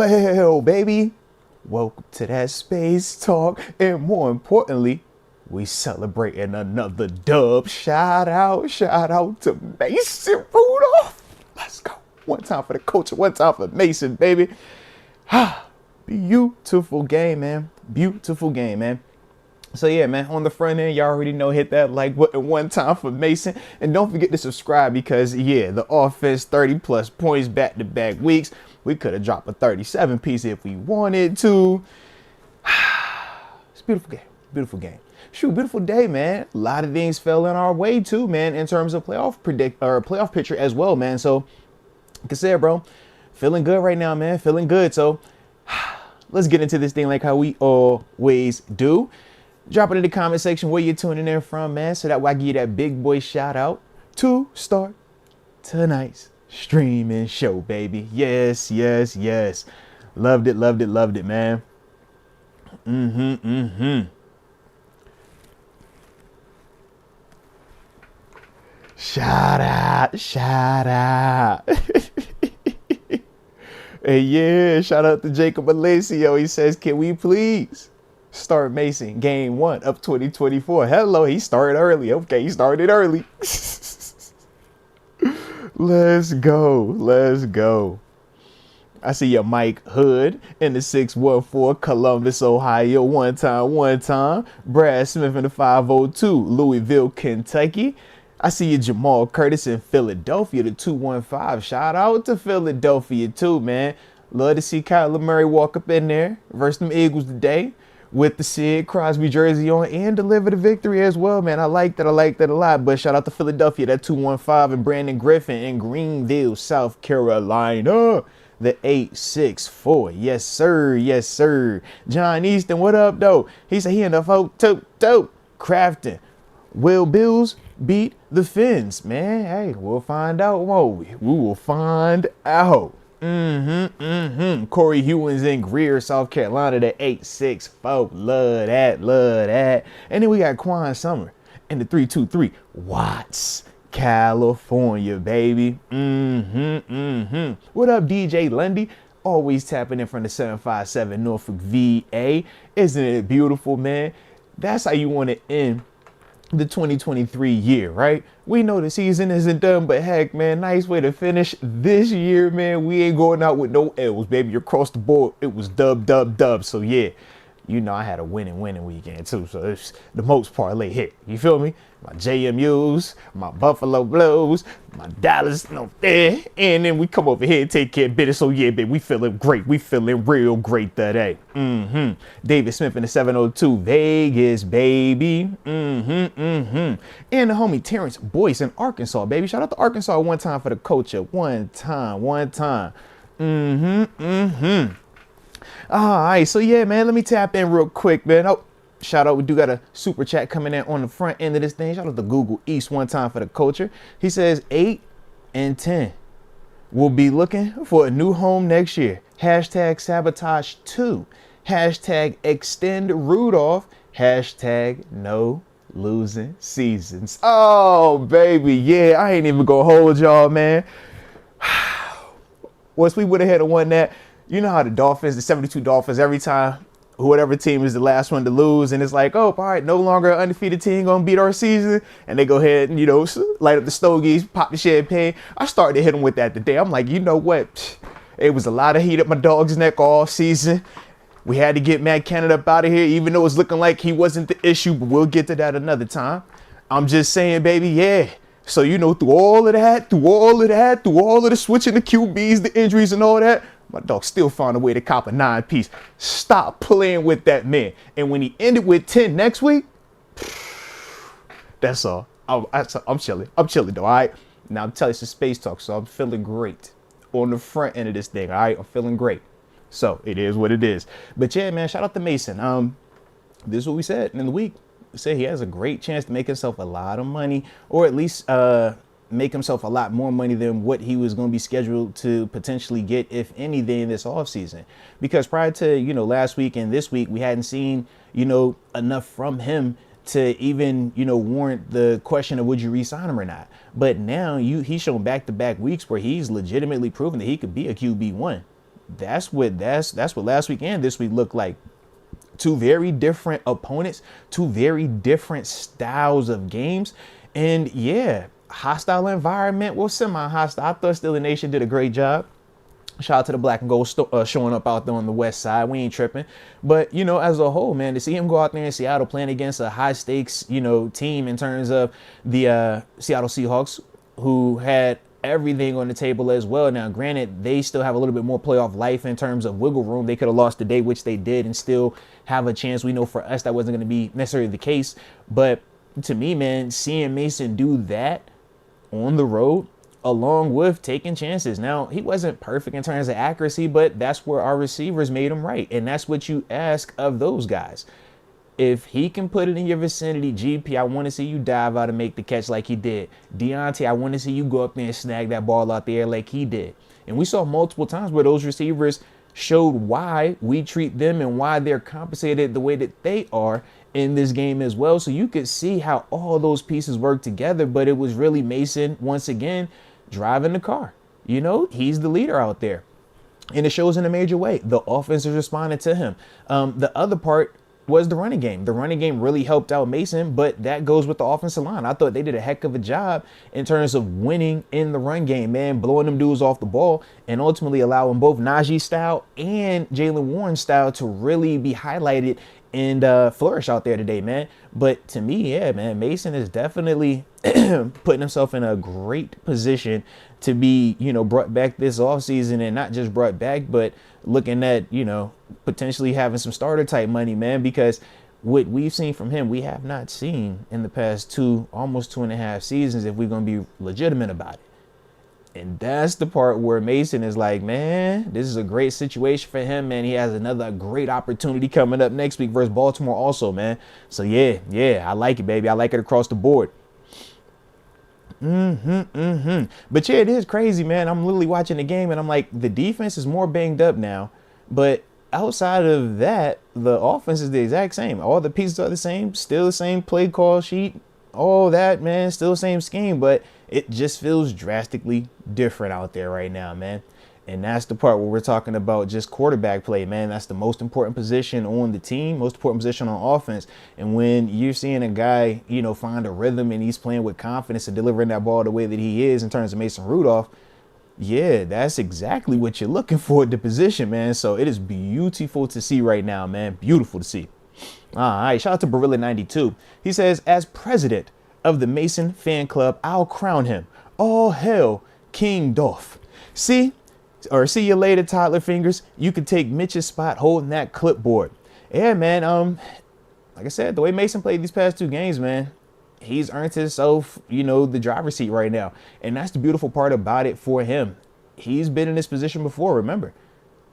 Well, baby, welcome to that space talk. And more importantly, we celebrating another dub. Shout out to Mason Rudolph. Let's go. One time for the coach, one time for Mason, baby. Beautiful game, man. Beautiful game, man. So yeah, man, on the front end, y'all already know, hit that like button one time for Mason. And don't forget to subscribe because, yeah, the offense, 30 plus points back-to-back weeks. We could have dropped a 37 piece if we wanted to. It's a beautiful game. Beautiful game. Shoot, beautiful day, man. A lot of things fell in our way too, man, in terms of playoff picture as well, man. So, like I said, bro, feeling good right now, man. Feeling good. So, let's get into this thing like how we always do. Drop it in the comment section where you're tuning in from, man, so that way I give you that big boy shout out to start tonight's streaming show, baby. Yes. Loved it, man. Shout out. Hey, yeah, shout out to Jacob Alessio. He says, can we please start Mason game 1 of 2024? Hello, he started early. Okay, he started early. Let's go. I see your Mike Hood in the 614, Columbus, Ohio. One time. Brad Smith in the 502, Louisville, Kentucky. I see you, Jamal Curtis in Philadelphia, the 215. Shout out to Philadelphia too, man. Love to see Kyler Murray walk up in there versus them Eagles today with the Sid Crosby jersey on and deliver the victory as well, man. I like that a lot. But shout out to Philadelphia, that 215, and Brandon Griffin in Greenville, South Carolina, the 864. Yes, sir. John Easton, what up, though? He said he in the photo, Crafton. Will Bills beat the Finns, man? Hey, we'll find out, won't we? We will find out. Corey Hewins in Greer, South Carolina, the 864. Love that. And then we got Quan Summer in the 323. Watts, California, baby. What up, DJ Lundy? Always tapping in from the 757 Norfolk, VA. Isn't it beautiful, man? That's how you want to end the 2023 year, right? We know the season isn't done, but heck, man, nice way to finish this year, man. We ain't going out with no L's, baby. Across the board, it was dub. So yeah, you know I had a winning weekend too. So it's the most parlay hit. You feel me? My JMUs, my Buffalo Blues, my Dallas, and then we come over here and take care of business. So yeah, baby, we feeling great. We feeling real great today. David Smith in the 702, Vegas, baby. And the homie Terrence Boyce in Arkansas, baby. Shout out to Arkansas one time for the culture. One time. All right, so yeah, man, let me tap in real quick, man. Oh, shout out, we do got a super chat coming in on the front end of this thing. Shout out to Google East one time for the culture. He says 8 and 10 will be looking for a new home next year. Hashtag sabotage 2. Hashtag extend Rudolph. Hashtag no losing seasons. Oh, baby, yeah, I ain't even gonna hold y'all, man. Once we would have had won that, you know how the Dolphins, the 72 Dolphins, every time whatever team is the last one to lose, and it's like, oh, all right, no longer an undefeated team gonna beat our season, and they go ahead and, you know, light up the stogies, pop the champagne. I started to hit them with that today. I'm like, you know what? It was a lot of heat up my dog's neck all season. We had to get Matt Canada up out of here, even though it's looking like he wasn't the issue, but we'll get to that another time. I'm just saying, baby, yeah. So, you know, through all of the switching the QBs, the injuries and all that, my dog still found a way to cop a 9-piece. Stop playing with that man. And when he ended with 10 next week, that's all. I'm chilling. Though, all right? Now, I'm telling you some space talk, so I'm feeling great on the front end of this thing, all right? I'm feeling great. So, it is what it is. But, yeah, man, shout out to Mason. This is what we said in the week. We said he has a great chance to make himself a lot of money, or at least make himself a lot more money than what he was going to be scheduled to potentially get, if anything, this offseason. Because prior to, you know, last week and this week, we hadn't seen, you know, enough from him to even, you know, warrant the question of would you re-sign him or not. But now he's shown back-to-back weeks where he's legitimately proven that he could be a QB1. that's what last week and this week looked like. Two very different opponents, two very different styles of games. And yeah, hostile environment, well, semi-hostile. I thought Steeler Nation did a great job. Shout out to the black and gold showing up out there on the west side. We ain't tripping. But, as a whole, man, to see him go out there in Seattle playing against a high stakes, team in terms of the Seattle Seahawks, who had everything on the table as well. Now, granted, they still have a little bit more playoff life in terms of wiggle room. They could have lost today, which they did, and still have a chance. We know for us that wasn't going to be necessarily the case. But to me, man, seeing Mason do that on the road, along with taking chances. Now, he wasn't perfect in terms of accuracy, but that's where our receivers made him right. And that's what you ask of those guys. If he can put it in your vicinity, GP, I want to see you dive out and make the catch like he did. Deontay, I want to see you go up there and snag that ball out there like he did. And we saw multiple times where those receivers showed why we treat them and why they're compensated the way that they are in this game as well. So you could see how all those pieces work together, but it was really Mason, once again, driving the car. He's the leader out there. And it shows in a major way. The offense is responding to him. The other part was the running game. The running game really helped out Mason, but that goes with the offensive line. I thought they did a heck of a job in terms of winning in the run game, man, blowing them dudes off the ball and ultimately allowing both Najee style and Jaylen Warren style to really be highlighted and flourish out there today, man. But to me, yeah, man, Mason is definitely putting himself in a great position to be, brought back this offseason, and not just brought back, but looking at, potentially having some starter type money, man, because what we've seen from him, we have not seen in the past almost 2.5 seasons, if we're going to be legitimate about it. And that's the part where Mason is like, man, this is a great situation for him, man. He has another great opportunity coming up next week versus Baltimore also, man. So, yeah, I like it, baby. I like it across the board. But, yeah, it is crazy, man. I'm literally watching the game, and I'm like, the defense is more banged up now. But outside of that, the offense is the exact same. All the pieces are the same, still the same play call sheet. All that, man, still the same scheme, but it just feels drastically different out there right now, man. And that's the part where we're talking about just quarterback play, man. That's the most important position on the team, most important position on offense. And when you're seeing a guy, find a rhythm and he's playing with confidence and delivering that ball the way that he is in terms of Mason Rudolph, yeah, that's exactly what you're looking for at the position, man. So it is beautiful to see right now, man. Beautiful to see. All right, shout out to Barilla92. He says, as president of the Mason fan club, I'll crown him. All hail King Dolph. See you later, toddler fingers. You can take Mitch's spot holding that clipboard. Yeah, man. Like I said, the way Mason played these past 2 games, man, he's earned himself, the driver's seat right now. And that's the beautiful part about it for him. He's been in this position before, remember.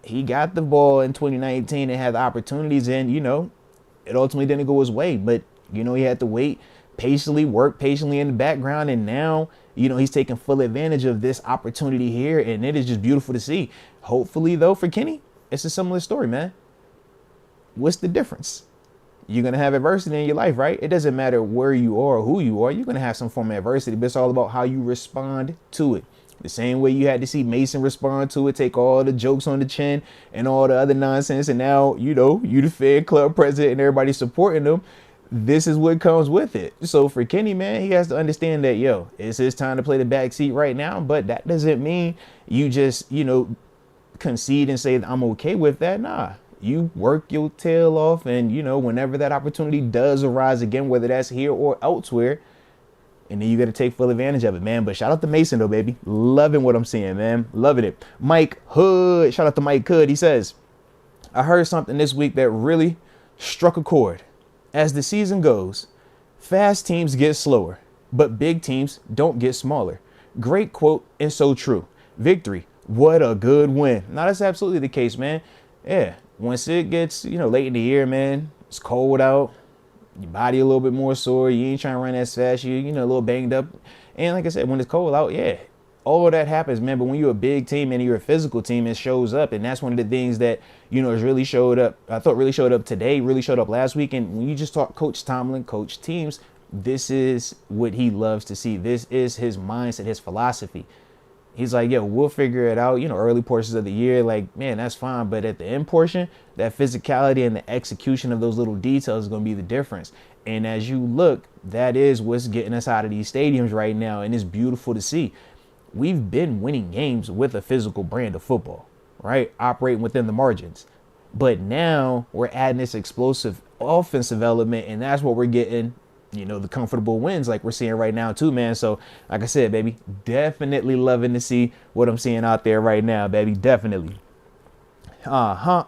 He got the ball in 2019 and had the opportunities, and, it ultimately didn't go his way. But, he had to wait, patiently work patiently in the background, and now, he's taking full advantage of this opportunity here, and it is just beautiful to see. Hopefully, though, for Kenny, it's a similar story, man. What's the difference? You're going to have adversity in your life, right? It doesn't matter where you are or who you are. You're going to have some form of adversity, but it's all about how you respond to it. The same way you had to see Mason respond to it, take all the jokes on the chin and all the other nonsense, and now, you the fan club president and everybody supporting him. This is what comes with it. So for Kenny, man, he has to understand that, it's his time to play the backseat right now, but that doesn't mean you just, concede and say, I'm okay with that. Nah. You work your tail off, and, whenever that opportunity does arise again, whether that's here or elsewhere, and then you got to take full advantage of it, man. But shout out to Mason, though, baby. Loving what I'm seeing, man. Loving it. Mike Hood. Shout out to Mike Hood. He says, I heard something this week that really struck a chord. As the season goes, fast teams get slower, but big teams don't get smaller. Great quote, and so true. Victory. What a good win. Now, that's absolutely the case, man. Yeah. Once it gets, late in the year, man, it's cold out. Your body a little bit more sore. You ain't trying to run as fast. You a little banged up. And like I said, when it's cold out, yeah, all of that happens, man. But when you're a big team and you're a physical team, it shows up. And that's one of the things that, has really showed up. I thought really showed up today, really showed up last week. And when you just talk Coach Tomlin, coach teams, this is what he loves to see. This is his mindset, his philosophy. He's like, yo, we'll figure it out, early portions of the year. Like, man, that's fine. But at the end portion, that physicality and the execution of those little details is going to be the difference. And as you look, that is what's getting us out of these stadiums right now. And it's beautiful to see. We've been winning games with a physical brand of football, right? Operating within the margins. But now we're adding this explosive offensive element, and that's what we're getting, the comfortable wins like we're seeing right now too, man. So like I said, baby, definitely loving to see what I'm seeing out there right now, baby. Definitely. Damon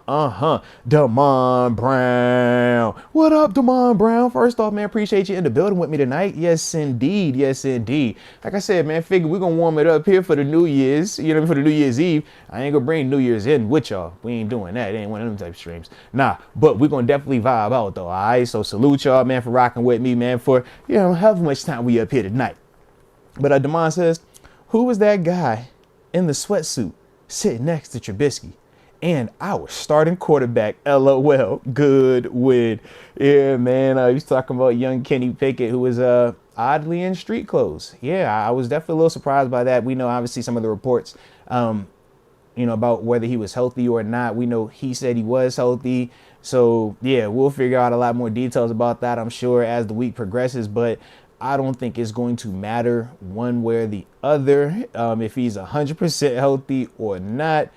Brown. What up, Damon Brown? First off, man, appreciate you in the building with me tonight. Yes, indeed. Yes, indeed. Like I said, man, figure we're going to warm it up here for the New Year's, for the New Year's Eve. I ain't going to bring New Year's in with y'all. We ain't doing that. It ain't one of them type of streams. Nah, but we're going to definitely vibe out, though, all right? So salute y'all, man, for rocking with me, man, for, however much time we up here tonight. But Damon says, who was that guy in the sweatsuit sitting next to Trubisky? And our starting quarterback, LOL, good win. Yeah, man, he's talking about young Kenny Pickett, who was oddly in street clothes. Yeah, I was definitely a little surprised by that. We know, obviously, some of the reports, about whether he was healthy or not. We know he said he was healthy. So, yeah, we'll figure out a lot more details about that, I'm sure, as the week progresses. But I don't think it's going to matter one way or the other if he's 100% healthy or not.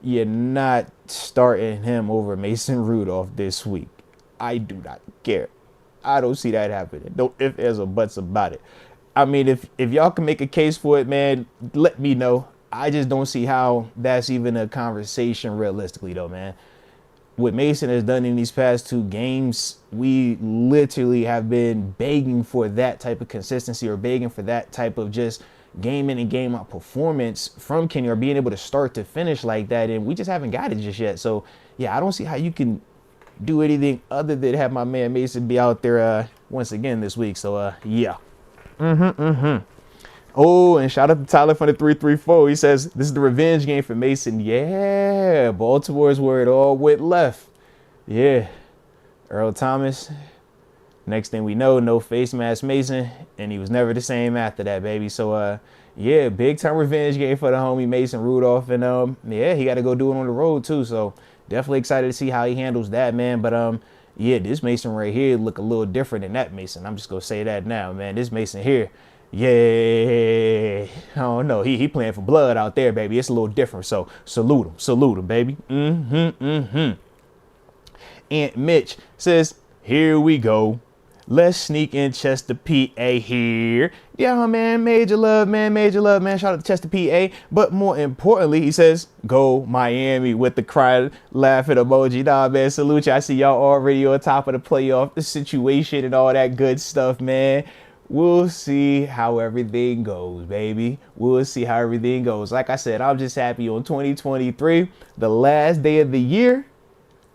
You're not starting him over Mason Rudolph this week. I do not care. I don't see that happening. No ifs, ands, or buts about it. I mean, if y'all can make a case for it, man, let me know. I just don't see how that's even a conversation realistically, though, man. What Mason has done in these past 2 games, we literally have been begging for that type of consistency or begging for that type of just game in and game out performance from Kenny, or being able to start to finish like that, and we just haven't got it just yet. So yeah, I don't see how you can do anything other than have my man Mason be out there once again this week. So yeah. Oh, and shout out to Tyler from the 334. He says this is the revenge game for Mason. Yeah, Baltimore's where it all went left. Yeah, Earl Thomas. Next thing we know, no face mask Mason, and he was never the same after that, baby. So, yeah, big time revenge game for the homie Mason Rudolph, and yeah, he got to go do it on the road too. So, definitely excited to see how he handles that, man. But yeah, this Mason right here look a little different than that Mason. I'm just gonna say that now, man. This Mason here, yeah, I don't know. He playing for blood out there, baby. It's a little different. So, salute him, baby. Aunt Mitch says, here we go. Let's sneak in Chester, PA here. Yeah, man, major love, man. Shout out to Chester, PA. But more importantly, he says, go Miami with the cry, laughing emoji. Nah, man, salute you. I see y'all already on top of the playoff situation and all that good stuff, man. We'll see how everything goes, baby. We'll see how everything goes. Like I said, I'm just happy on 2023, the last day of the year.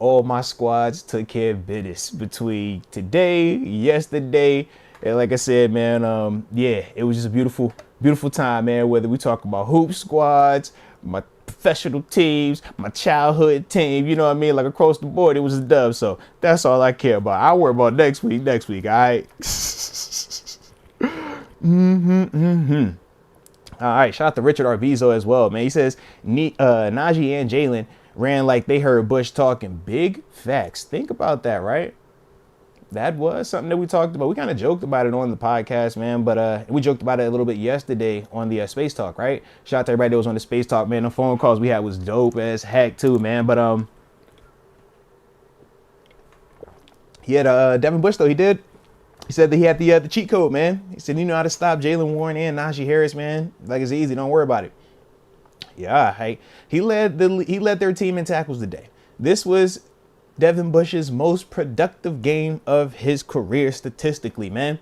All my squads took care of business between today, yesterday, and like I said, man, yeah, it was just a beautiful, beautiful time, man. Whether we talk about hoop squads, my professional teams, my childhood team, you know what I mean? Like across the board, it was a dub. So that's all I care about. I'll worry about next week, all right? All right, shout out to Richard Arvizo as well, man. He says Najee and Jalen ran like they heard Bush talking. Big facts. Think about that, right? That was something that we talked about. We kind of joked about it on the podcast, man, but we joked about it a little bit yesterday on the Space Talk, right? Shout out to everybody that was on the Space Talk, man. The phone calls we had was dope as heck too, man. But he had Devin Bush though. He said that he had the cheat code, man. He said, you know how to stop Jalen Warren and Najee Harris, man. Like, it's easy. Don't worry about it. Yeah, hey, he led their team in tackles today. This was Devin Bush's most productive game of his career statistically, man.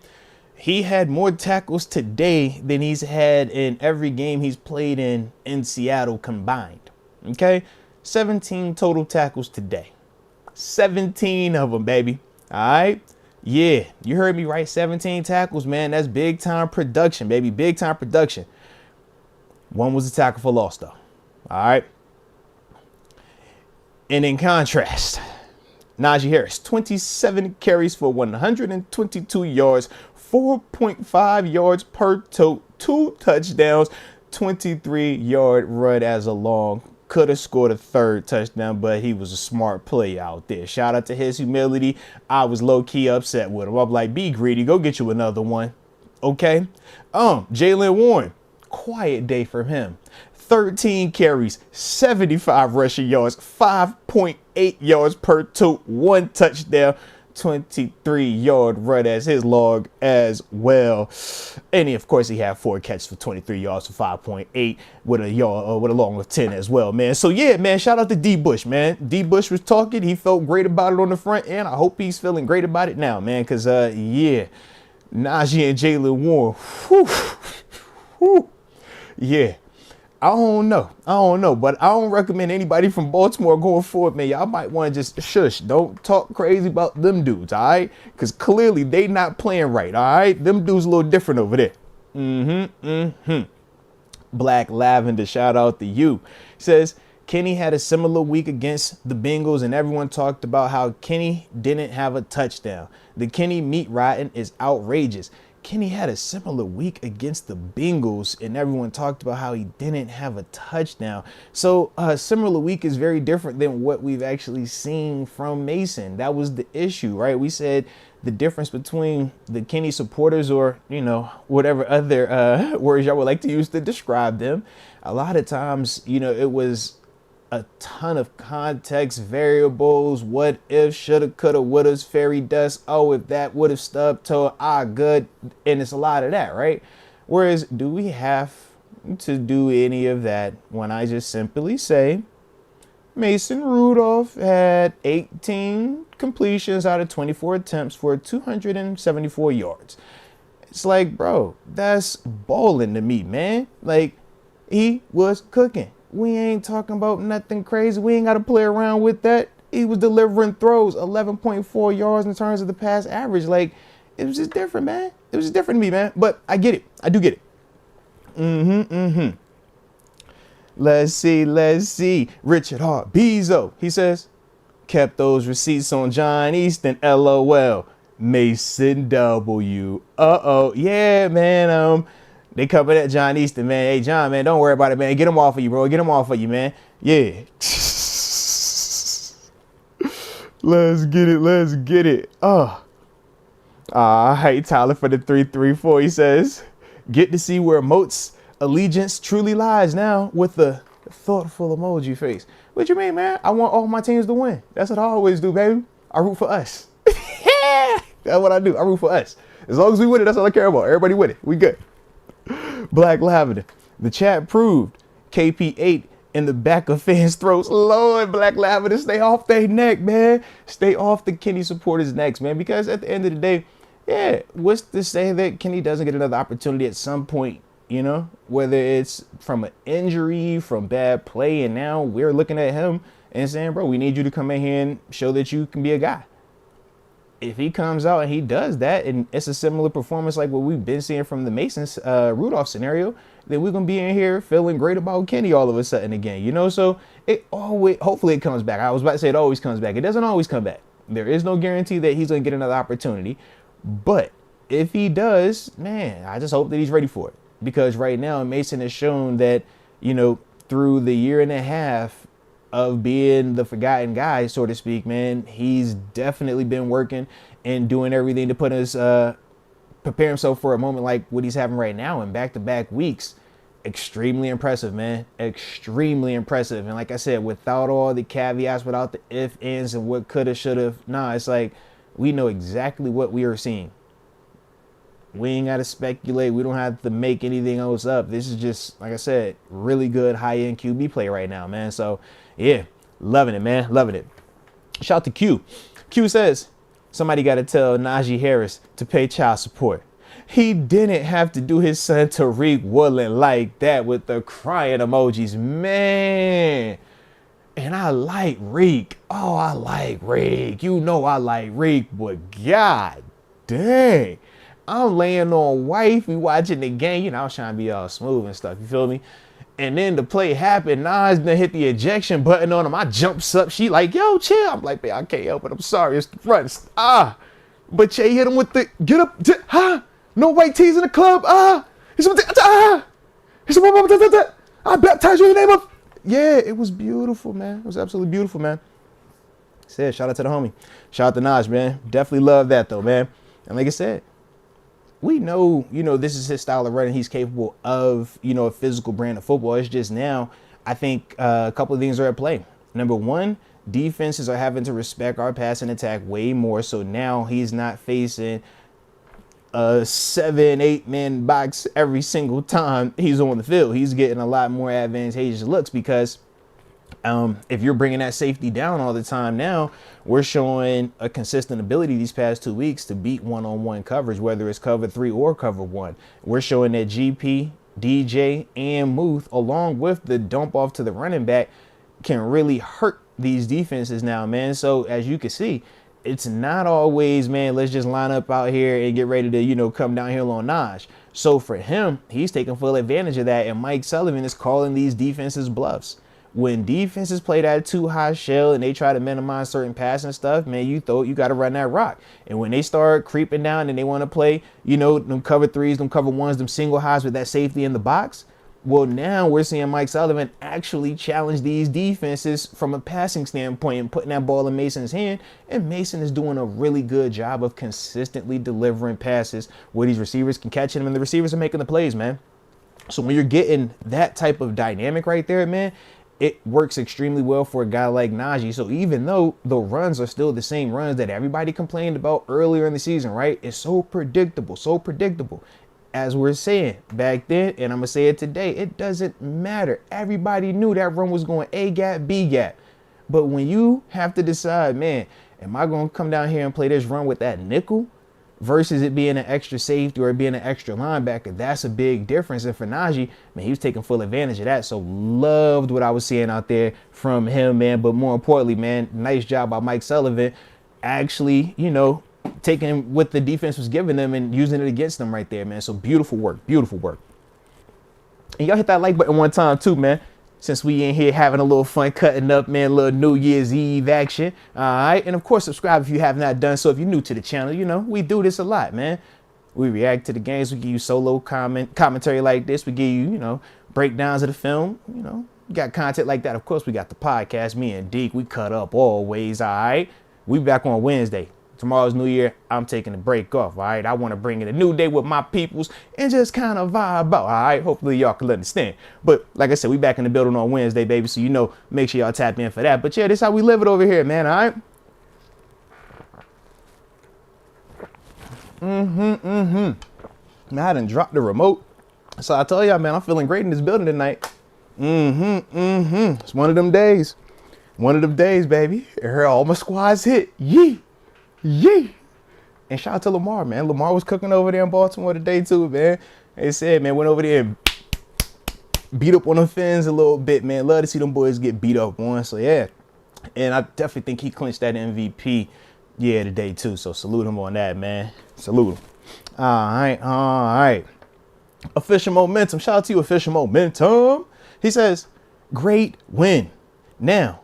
He had more tackles today than he's had in every game he's played in Seattle combined. Okay? 17 total tackles today. 17 of them, baby. All right? Yeah, you heard me right. 17 tackles, man. That's big time production, baby. Big time production. One was a tackle for loss, though. All right. And in contrast, Najee Harris, 27 carries for 122 yards, 4.5 yards per tote, 2 touchdowns, 23-yard run as a long. Could have scored a third touchdown, but he was a smart play out there. Shout out to his humility. I was low-key upset with him. I'm like, be greedy. Go get you another one. Okay? Jalen Warren. Quiet day for him. 13 carries, 75 rushing yards, 5.8 yards per tote, 1 touchdown, 23-yard run as his log as well. And of course, he had 4 catches for 23 yards for 5.8 with a long of 10 as well, man. So yeah, man, shout out to D Bush, man. D Bush was talking. He felt great about it on the front end. I hope he's feeling great about it now, man, because yeah, Najee and Jalen Warren, whew, yeah. I don't know, but I don't recommend anybody from Baltimore going forward, man. Y'all might want to just shush. Don't talk crazy about them dudes, all right? Because clearly they not playing right, all right? Them dudes a little different over there. Black Lavender, shout out to you. Says, Kenny had a similar week against the Bengals, and everyone talked about how Kenny didn't have a touchdown. The Kenny meat riding is outrageous. Kenny had a similar week against the Bengals, and everyone talked about how he didn't have a touchdown. So a similar week is very different than what we've actually seen from Mason. That was the issue, right? We said the difference between the Kenny supporters, or, you know, whatever other words y'all would like to use to describe them. A lot of times, you know, it was a ton of context, variables, what if, shoulda, coulda, wouldas, fairy dust, oh, if that would have stubbed toe, good, and it's a lot of that, right? Whereas, do we have to do any of that when I just simply say Mason Rudolph had 18 completions out of 24 attempts for 274 yards? It's like, bro, that's balling to me, man. Like, he was cooking. We ain't talking about nothing crazy. We ain't got to play around with that. He was delivering throws, 11.4 yards in terms of the pass average. Like, it was just different, man. It was just different to me, man. But I get it. I do get it. Let's see. Richard Hart, Bezo. He says, kept those receipts on John Easton, LOL. Mason W. Yeah, man. They covered at John Easton, man. Hey, John, man, don't worry about it, man. Get him off of you, bro. Get him off of you, man. Yeah. Let's get it. Hey, Tyler for the 334. He says, get to see where Moats' allegiance truly lies now with the thoughtful emoji face. What you mean, man? I want all my teams to win. That's what I always do, baby. I root for us. That's what I do. I root for us. As long as we win it, that's all I care about. Everybody win it. We good. Black Lavender. The chat proved KP8 in the back of fans' throats. Lord, Black Lavender, stay off their neck, man. Stay off the Kenny supporters' necks, man. Because at the end of the day, yeah, what's to say that Kenny doesn't get another opportunity at some point, you know? Whether it's from an injury, from bad play, and now we're looking at him and saying, bro, we need you to come in here and show that you can be a guy. If he comes out and he does that, and it's a similar performance like what we've been seeing from the Mason's Rudolph scenario, then we're going to be in here feeling great about Kenny all of a sudden again, you know? So it always, hopefully it comes back. I was about to say it always comes back. It doesn't always come back. There is no guarantee that he's going to get another opportunity. But if he does, man, I just hope that he's ready for it. Because right now, Mason has shown that, you know, through the year and a half of being the forgotten guy, so to speak, man, he's definitely been working and doing everything to put us, prepare himself for a moment like what he's having right now in back-to-back weeks. Extremely impressive, man. Extremely impressive. And like I said, without all the caveats, without the if, ands, and what coulda, shoulda, it's like we know exactly what we are seeing. We ain't got to speculate. We don't have to make anything else up. This is just, like I said, really good high-end QB play right now, man. So, yeah, loving it, man. Loving it. Shout out to Q. Q says, somebody got to tell Najee Harris to pay child support. He didn't have to do his son Tariq Woolen like that with the crying emojis, man. And I like Reek. Oh, I like Reek. You know I like Reek, but god dang. I'm laying on wifey watching the game. You know, I was trying to be all smooth and stuff. You feel me? And then the play happened. Nas done hit the ejection button on him. I jumps up. She like, yo, chill. I'm like, man, I can't help it. I'm sorry. It's the front. But Che hit him with the get up. No white tees in the club. He said, I baptize you in the name of. Yeah, it was beautiful, man. It was absolutely beautiful, man. Said, shout out to the homie. Shout out to Naj, man. Definitely love that, though, man. And like I said, we know, this is his style of running. He's capable of, a physical brand of football. It's just now, I think a couple of things are at play. Number one, defenses are having to respect our passing attack way more. So now he's not facing a 7-8 man box every single time he's on the field. He's getting a lot more advantageous looks because if you're bringing that safety down all the time now, we're showing a consistent ability these past 2 weeks to beat one-on-one coverage, whether it's cover 3 or cover 1. We're showing that GP, DJ, and Muth, along with the dump off to the running back, can really hurt these defenses now, man. So as you can see, it's not always, man, let's just line up out here and get ready to, come downhill on Naj. So for him, he's taking full advantage of that. And Mike Sullivan is calling these defenses bluffs. When defenses play that too high shell and they try to minimize certain passing stuff, man, you got to run that rock. And when they start creeping down and they want to play, them cover 3s, them cover 1s, them single highs with that safety in the box. Well, now we're seeing Mike Sullivan actually challenge these defenses from a passing standpoint and putting that ball in Mason's hand. And Mason is doing a really good job of consistently delivering passes where these receivers can catch him and the receivers are making the plays, man. So when you're getting that type of dynamic right there, man, it works extremely well for a guy like Najee. So even though the runs are still the same runs that everybody complained about earlier in the season, right? It's so predictable, so predictable. As we're saying back then, and I'm going to say it today, it doesn't matter. Everybody knew that run was going A gap, B gap. But when you have to decide, man, am I going to come down here and play this run with that nickel versus it being an extra safety or being an extra linebacker, that's a big difference. And for Najee, man, he was taking full advantage of that. So loved what I was seeing out there from him, man. But more importantly, man, nice job by Mike Sullivan actually, taking what the defense was giving them and using it against them right there, man. So beautiful work, beautiful work. And y'all hit that like button one time too, man. Since we in here having a little fun cutting up, man, a little New Year's Eve action. All right. And of course, subscribe if you have not done so. If you're new to the channel, we do this a lot, man. We react to the games. We give you solo commentary like this. We give you, breakdowns of the film. We got content like that. Of course, we got the podcast. Me and Deke, we cut up always. All right. We back on Wednesday. Tomorrow's New Year. I'm taking a break off. All right. I want to bring in a new day with my peoples and just kind of vibe out. All right. Hopefully y'all can understand. But like I said, we back in the building on Wednesday, baby. So, make sure y'all tap in for that. But yeah, this is how we live it over here, man. All right. Man, I done dropped the remote. So I tell y'all, man, I'm feeling great in this building tonight. It's one of them days. One of them days, baby. I heard all my squads hit. Yee. And shout out to Lamar, man. Lamar was cooking over there in Baltimore today too, man. They said, man, went over there and beat up on them Fins a little bit, man. Love to see them boys get beat up on. So yeah. And I definitely think he clinched that MVP today too. So salute him on that, man. Salute him. All right. Official Momentum. Shout out to you, Official Momentum. He says, great win. Now,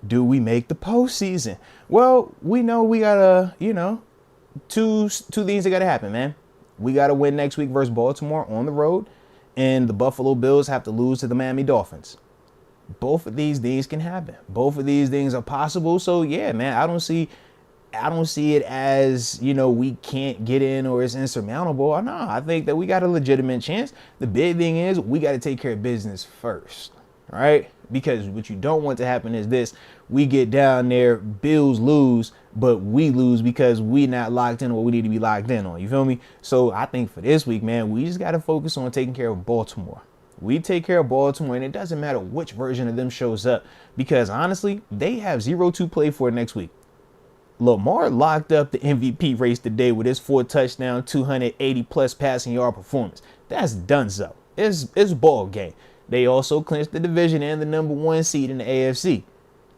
do we make the postseason? Well, we know we gotta, two things that gotta happen, man. We gotta win next week versus Baltimore on the road, and the Buffalo Bills have to lose to the Miami Dolphins. Both of these things can happen. Both of these things are possible. So yeah, man, I don't see it as, we can't get in or it's insurmountable. No, I think that we got a legitimate chance. The big thing is we got to take care of business first, right? Because what you don't want to happen is this. We get down there, Bills lose, but we lose because we not locked in what we need to be locked in on. You feel me? So I think for this week, man, we just got to focus on taking care of Baltimore. We take care of Baltimore, and it doesn't matter which version of them shows up because, honestly, they have 0 to play for next week. Lamar locked up the MVP race today with his 4-touchdown, 280-plus passing yard performance. That's donezo. It's ball game. They also clinched the division and the number 1 seed in the AFC.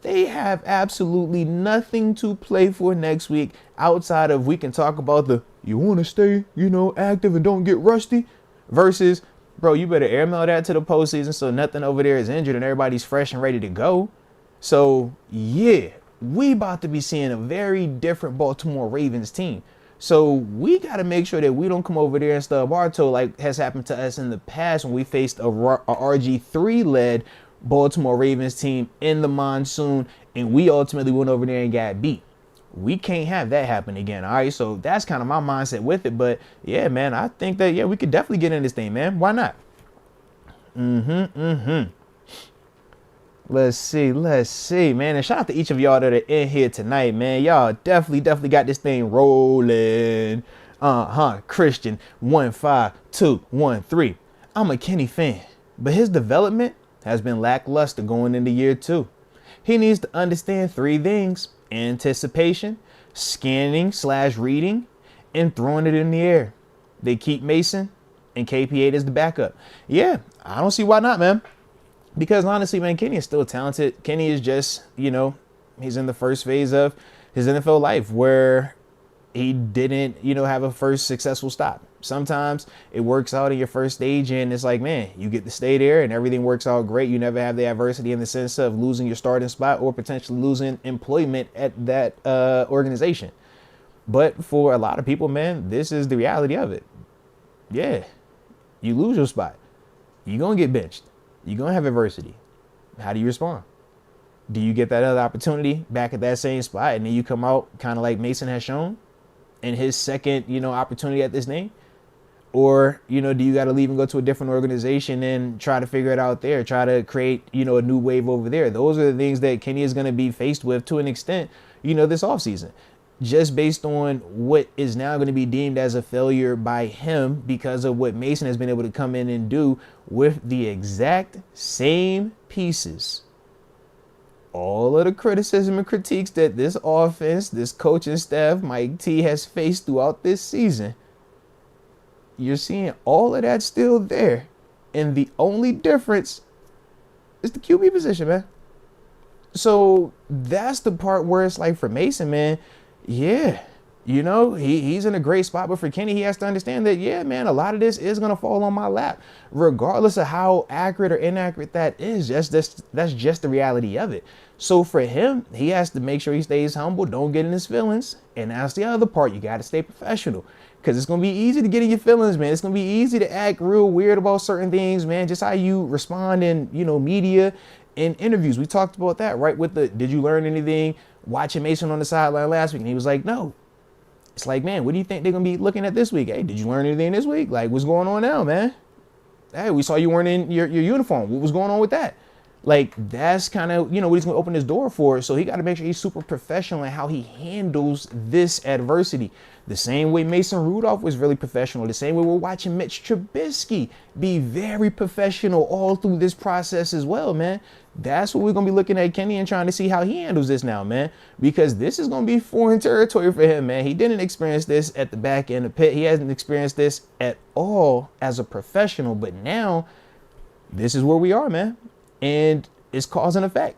They have absolutely nothing to play for next week outside of we can talk about you want to stay, active and don't get rusty versus, bro, you better airmail that to the postseason so nothing over there is injured and everybody's fresh and ready to go. So, yeah, we about to be seeing a very different Baltimore Ravens team. So we got to make sure that we don't come over there and stub our toe like has happened to us in the past when we faced a RG3 led Baltimore Ravens team in the monsoon and we ultimately went over there and got beat. We can't have that happen again. All right. So that's kind of my mindset with it. But yeah, man, I think that, yeah, we could definitely get in this thing, man. Why not? Let's see, man. And shout out to each of y'all that are in here tonight, man. Y'all definitely got this thing rolling. Christian 15213. I'm a Kenny fan, but his development has been lackluster going into year 2. He needs to understand 3 things: anticipation, scanning/reading, and throwing it in the air. They keep Mason and KP8 as the backup. Yeah, I don't see why not, man. Because honestly, man, Kenny is still talented. Kenny is just, he's in the first phase of his NFL life where he didn't, have a first successful stop. Sometimes it works out in your first stage and it's like, man, you get to stay there and everything works out great. You never have the adversity in the sense of losing your starting spot or potentially losing employment at that organization. But for a lot of people, man, this is the reality of it. Yeah, you lose your spot. You're going to get benched. You're going to have adversity. How do you respond? Do you get that other opportunity back at that same spot and then you come out kind of like Mason has shown in his second, opportunity at this name? Or, do you got to leave and go to a different organization and try to figure it out there, try to create, a new wave over there? Those are the things that Kenny is going to be faced with to an extent, this offseason. Just based on what is now going to be deemed as a failure by him because of what Mason has been able to come in and do with the exact same pieces. All of the criticism and critiques that this offense, this coaching staff, Mike T has faced throughout this season, you're seeing all of that still there. And the only difference is the QB position, man. So that's the part where it's like for Mason, man, yeah, he's in a great spot. But for Kenny, he has to understand that, yeah, man, a lot of this is going to fall on my lap, regardless of how accurate or inaccurate that is. That's just the reality of it. So for him, he has to make sure he stays humble, don't get in his feelings. And that's the other part. You got to stay professional because it's going to be easy to get in your feelings, man. It's going to be easy to act real weird about certain things, man. Just how you respond in, media and interviews. We talked about that, right? With did you learn anything watching Mason on the sideline last week? And he was like, no. It's like, man, what do you think they're going to be looking at this week? Hey, did you learn anything this week? Like, what's going on now, man? Hey, we saw you weren't in your uniform. What was going on with that? Like, that's kind of, what he's going to open his door for. So he got to make sure he's super professional in how he handles this adversity. The same way Mason Rudolph was really professional. The same way we're watching Mitch Trubisky be very professional all through this process as well, man. That's what we're going to be looking at Kenny and trying to see how he handles this now, man. Because this is going to be foreign territory for him, man. He didn't experience this at the back end of Pitt. He hasn't experienced this at all as a professional. But now, this is where we are, man. And it's cause and effect.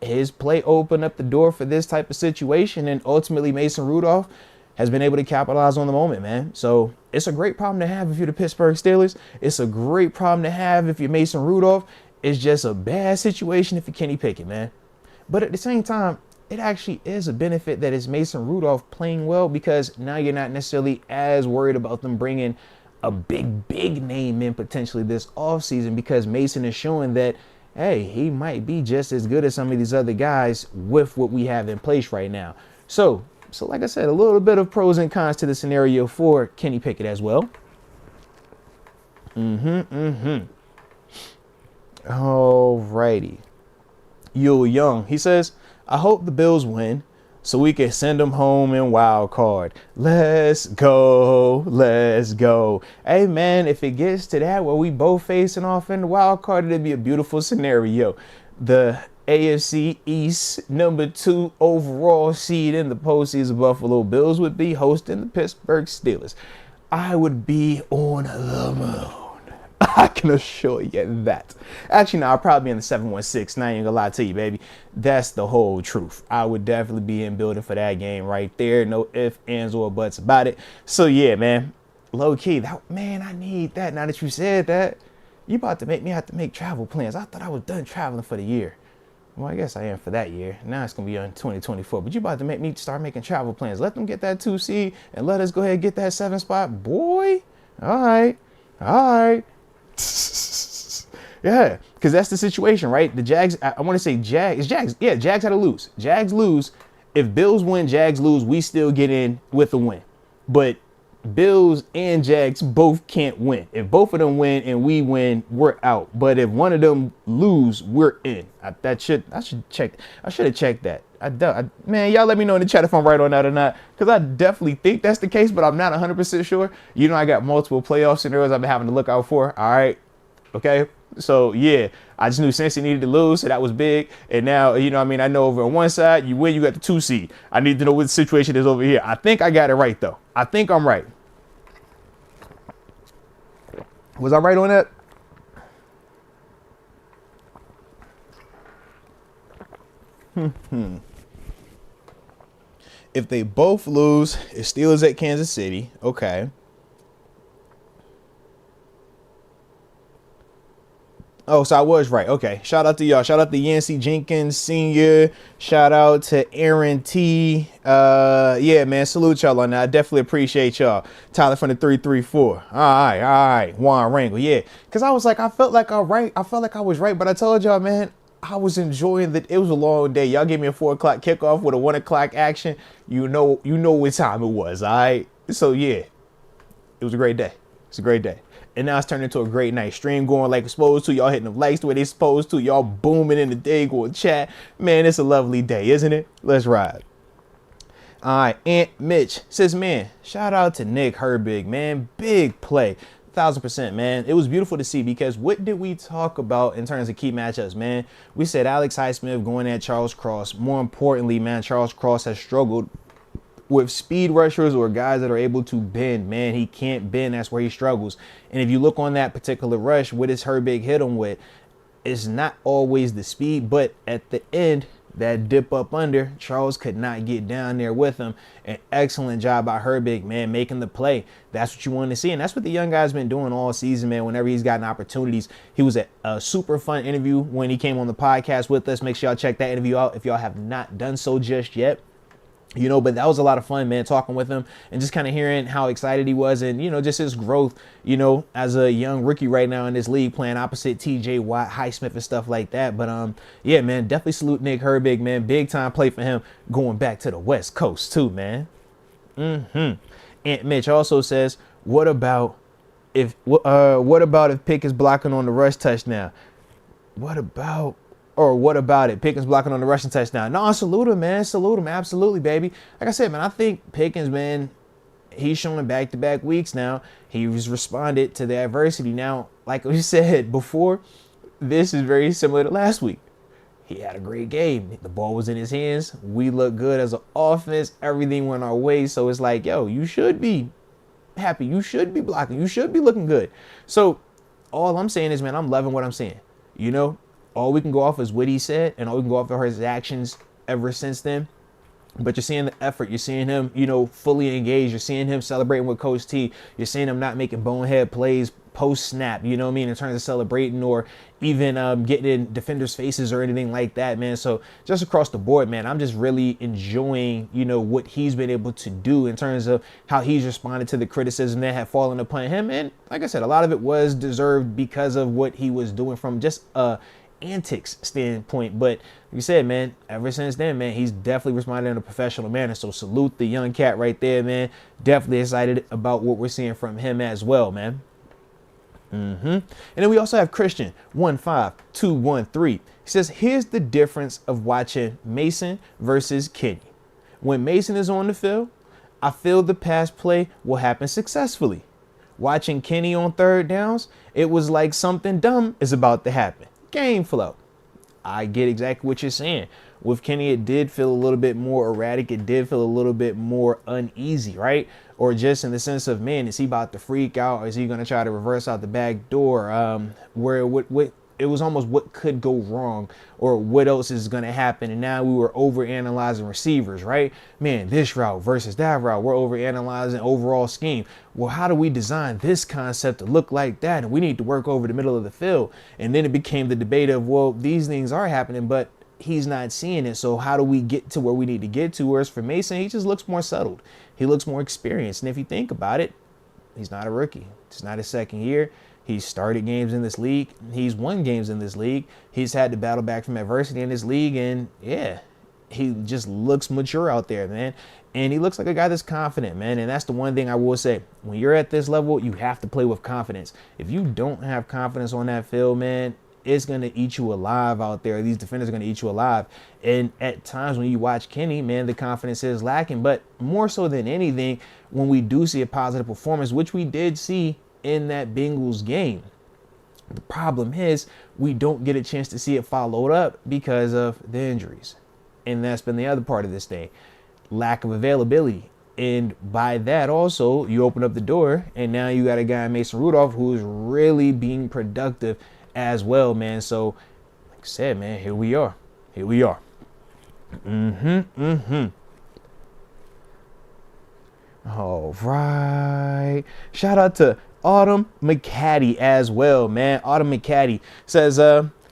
His play opened up the door for this type of situation. And ultimately, Mason Rudolph has been able to capitalize on the moment, man. So it's a great problem to have if you're the Pittsburgh Steelers. It's a great problem to have if you're Mason Rudolph. It's just a bad situation if you're Kenny Pickett, man. But at the same time, it actually is a benefit that it's Mason Rudolph playing well because now you're not necessarily as worried about them bringing a big name in potentially this offseason because Mason is showing that, hey, he might be just as good as some of these other guys with what we have in place right now. So like I said, a little bit of pros and cons to the scenario for Kenny Pickett as well. Alrighty. Yul Young, he says, I hope the Bills win so we can send them home in wild card. Let's go. Hey, man, if it gets to that where we both facing off in the wild card, it'd be a beautiful scenario. The AFC East #2 overall seed in the postseason Buffalo Bills would be hosting the Pittsburgh Steelers. I would be on the moon. I can assure you that. Actually, no, I'll probably be in the 716. I ain't gonna lie to you, baby. That's the whole truth. I would definitely be in building for that game right there. No ifs, ands, or buts about it. So, yeah, man. Low key, man, I need that. Now that you said that, you about to make me have to make travel plans. I thought I was done traveling for the year. Well, I guess I am for that year. Now it's going to be on 2024. But you about to make me start making travel plans. Let them get that 2 seed and let us go ahead and get that 7 spot. Boy, all right. All right. Yeah, because that's the situation, right? The Jags, I want to say Jags. Jags. Yeah, Jags had to lose. Jags lose. If Bills win, Jags lose, we still get in with a win. But Bills and Jags both can't win. If both of them win and we win, we're out. But if one of them lose, we're in. I should have checked that. Man, y'all let me know in the chat if I'm right on that or not, because I definitely think that's the case, but I'm not 100% sure. You know, I got multiple playoff scenarios I've been having to look out for. All right. Okay. So, yeah, I just knew Cincy needed to lose, so that was big. And now, you know what I mean? I know over on one side, you win, you got the 2 seed. I need to know what the situation is over here. I think I got it right, though. I think I'm right. Was I right on that? If they both lose, it still is at Kansas City. Okay. Oh, so I was right. Okay. Shout out to y'all. Shout out to Yancey Jenkins Sr. Shout out to Aaron T. Yeah, man. Salute y'all on that. I definitely appreciate y'all. Tyler from the 334. All right. Juan Rangel. Yeah. Because I was like, I felt like I was right, but I told y'all, man, I was enjoying that. It was a long day. Y'all gave me a 4 o'clock kickoff with a 1 o'clock action. You know what time it was. All right. So, yeah, it was a great day. It's a great day. And now it's turned into a great night. Stream going like it's supposed to. Y'all hitting the likes the way they supposed to. Y'all booming in the day going chat. Man, it's a lovely day, isn't it? Let's ride. All right, Aunt Mitch says, man, shout out to Nick Herbig, man. Big play. 1,000%, man. It was beautiful to see, because what did we talk about in terms of key matchups, man? We said Alex Highsmith going at Charles Cross. More importantly, man, Charles Cross has struggled with speed rushers or guys that are able to bend. Man, he can't bend. That's where he struggles. And if you look on that particular rush, what does Herbig hit him with? It's not always the speed, but at the end, that dip up under, Charles could not get down there with him. An excellent job by Herbig, man, making the play. That's what you want to see. And that's what the young guy's been doing all season, man. Whenever he's gotten opportunities, he was at a super fun interview when he came on the podcast with us. Make sure y'all check that interview out if y'all have not done so just yet. You know, but that was a lot of fun, man, talking with him and just kind of hearing how excited he was and, you know, just his growth, you know, as a young rookie right now in this league, playing opposite TJ Watt, Highsmith and stuff like that. But, yeah, man, definitely salute Nick Herbig, man. Big time play for him going back to the West Coast, too, man. Aunt Mitch also says, what about if Pickens blocking on the rush touchdown? What about it? Pickens blocking on the rushing touchdown. No, salute him, man. Salute him. Absolutely, baby. Like I said, man, I think Pickens, man, he's showing back-to-back weeks now. He's responded to the adversity. Now, like we said before, this is very similar to last week. He had a great game. The ball was in his hands. We look good as an offense. Everything went our way. So it's like, yo, you should be happy. You should be blocking. You should be looking good. So all I'm saying is, man, I'm loving what I'm seeing. You know? All we can go off is what he said, and all we can go off of his actions ever since then. But you're seeing the effort. You're seeing him, you know, fully engaged. You're seeing him celebrating with Coach T. You're seeing him not making bonehead plays post-snap, you know what I mean, in terms of celebrating or even getting in defenders' faces or anything like that, man. So just across the board, man, I'm just really enjoying, you know, what he's been able to do in terms of how he's responded to the criticism that had fallen upon him. And like I said, a lot of it was deserved because of what he was doing from just antics standpoint. But like you said, man, ever since then, man, he's definitely responded in a professional manner. So salute the young cat right there, man. Definitely excited about what we're seeing from him as well, man. And then we also have Christian 15213. He says, here's the difference of watching Mason versus Kenny. When Mason is on the field, I feel the pass play will happen successfully. Watching Kenny on third downs, it was like something dumb is about to happen. Game flow. I get exactly what you're saying. With Kenny, it did feel a little bit more erratic. It did feel a little bit more uneasy, right? Or just in the sense of, man, is he about to freak out? Or is he going to try to reverse out the back door? Where it was almost what could go wrong or what else is going to happen. And now we were overanalyzing receivers, right? Man, this route versus that route. We're overanalyzing overall scheme. Well, how do we design this concept to look like that? And we need to work over the middle of the field. And then it became the debate of, well, these things are happening, but he's not seeing it. So how do we get to where we need to get to? Whereas for Mason, he just looks more settled. He looks more experienced. And if you think about it, he's not a rookie. It's not his second year. He's started games in this league. He's won games in this league. He's had to battle back from adversity in this league. And yeah, he just looks mature out there, man. And he looks like a guy that's confident, man. And that's the one thing I will say. When you're at this level, you have to play with confidence. If you don't have confidence on that field, man, it's going to eat you alive out there. These defenders are going to eat you alive. And at times when you watch Kenny, man, the confidence is lacking. But more so than anything, when we do see a positive performance, which we did see in that Bengals game, the problem is we don't get a chance to see it followed up because of the injuries. And that's been the other part of this thing. Lack of availability. And by that also, you open up the door, and now you got a guy, Mason Rudolph, who's really being productive as well, man. So, like I said, man, here we are. Here we are. All right. Shout out to Autumn McCaddy as well, man. Autumn McCaddy says,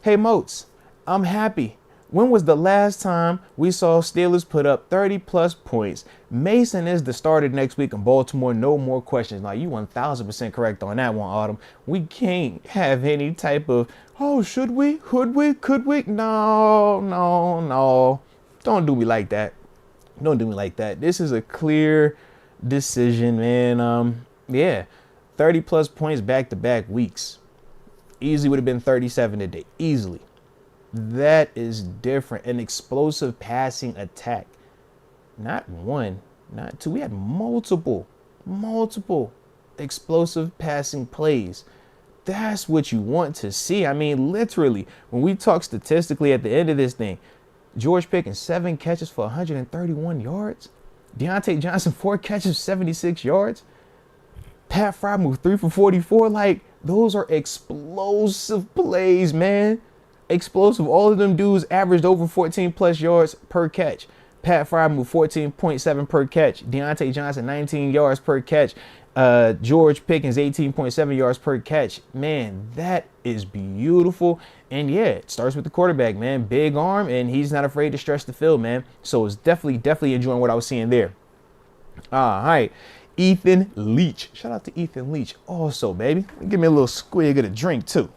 hey, Moats, I'm happy. When was the last time we saw Steelers put up 30-plus points? Mason is the starter next week in Baltimore. No more questions. Now, you 1,000% correct on that one, Autumn. We can't have any type of, oh, should we? Could we? Could we? No. Don't do me like that. Don't do me like that. This is a clear decision, man. Yeah, 30-plus points back-to-back weeks. Easily would have been 37 today. Easily. That is different. An explosive passing attack. Not one, not two. We had multiple explosive passing plays. That's what you want to see. I mean, literally, when we talk statistically at the end of this thing, George Pickens, 7 catches for 131 yards. Deontay Johnson, 4 catches, 76 yards. Pat Freiermuth, 3 for 44. Like, those are explosive plays, man. Explosive. All of them dudes averaged over 14 plus yards per catch. Pat Freiermuth 14.7 per catch. Deontay Johnson 19 yards per catch. George Pickens 18.7 yards per catch. Man, that is beautiful. And yeah, it starts with the quarterback, man. Big arm, and he's not afraid to stretch the field, man. So it's definitely enjoying what I was seeing there. All right. Ethan Leach. Shout out to Ethan Leach. Also, baby, give me a little squig of the drink too.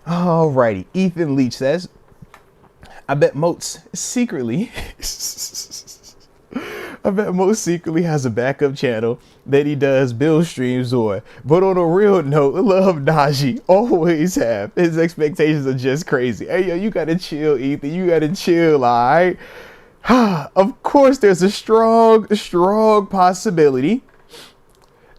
Alrighty, Ethan Leach says, I bet Moats secretly has a backup channel that he does bill streams on. But on a real note, love Najee. Always have. His expectations are just crazy. Hey, yo, you gotta chill, Ethan. You gotta chill, all right? Of course, there's a strong possibility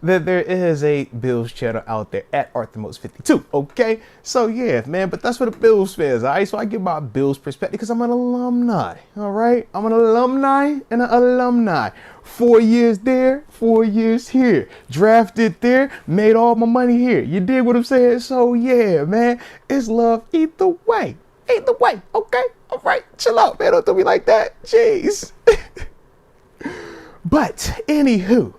that there is a Bills channel out there at ArthurMoats52. Okay, so yeah, man, but that's what the Bills fans, all right? So I give my Bills perspective because I'm an alumni, all right? I'm an alumni and an alumni. 4 years there, 4 years here. Drafted there, made all my money here. You dig what I'm saying? So yeah, man, it's love either way. Either way, okay? All right, chill out, man. Don't do me like that. Jeez. But anywho,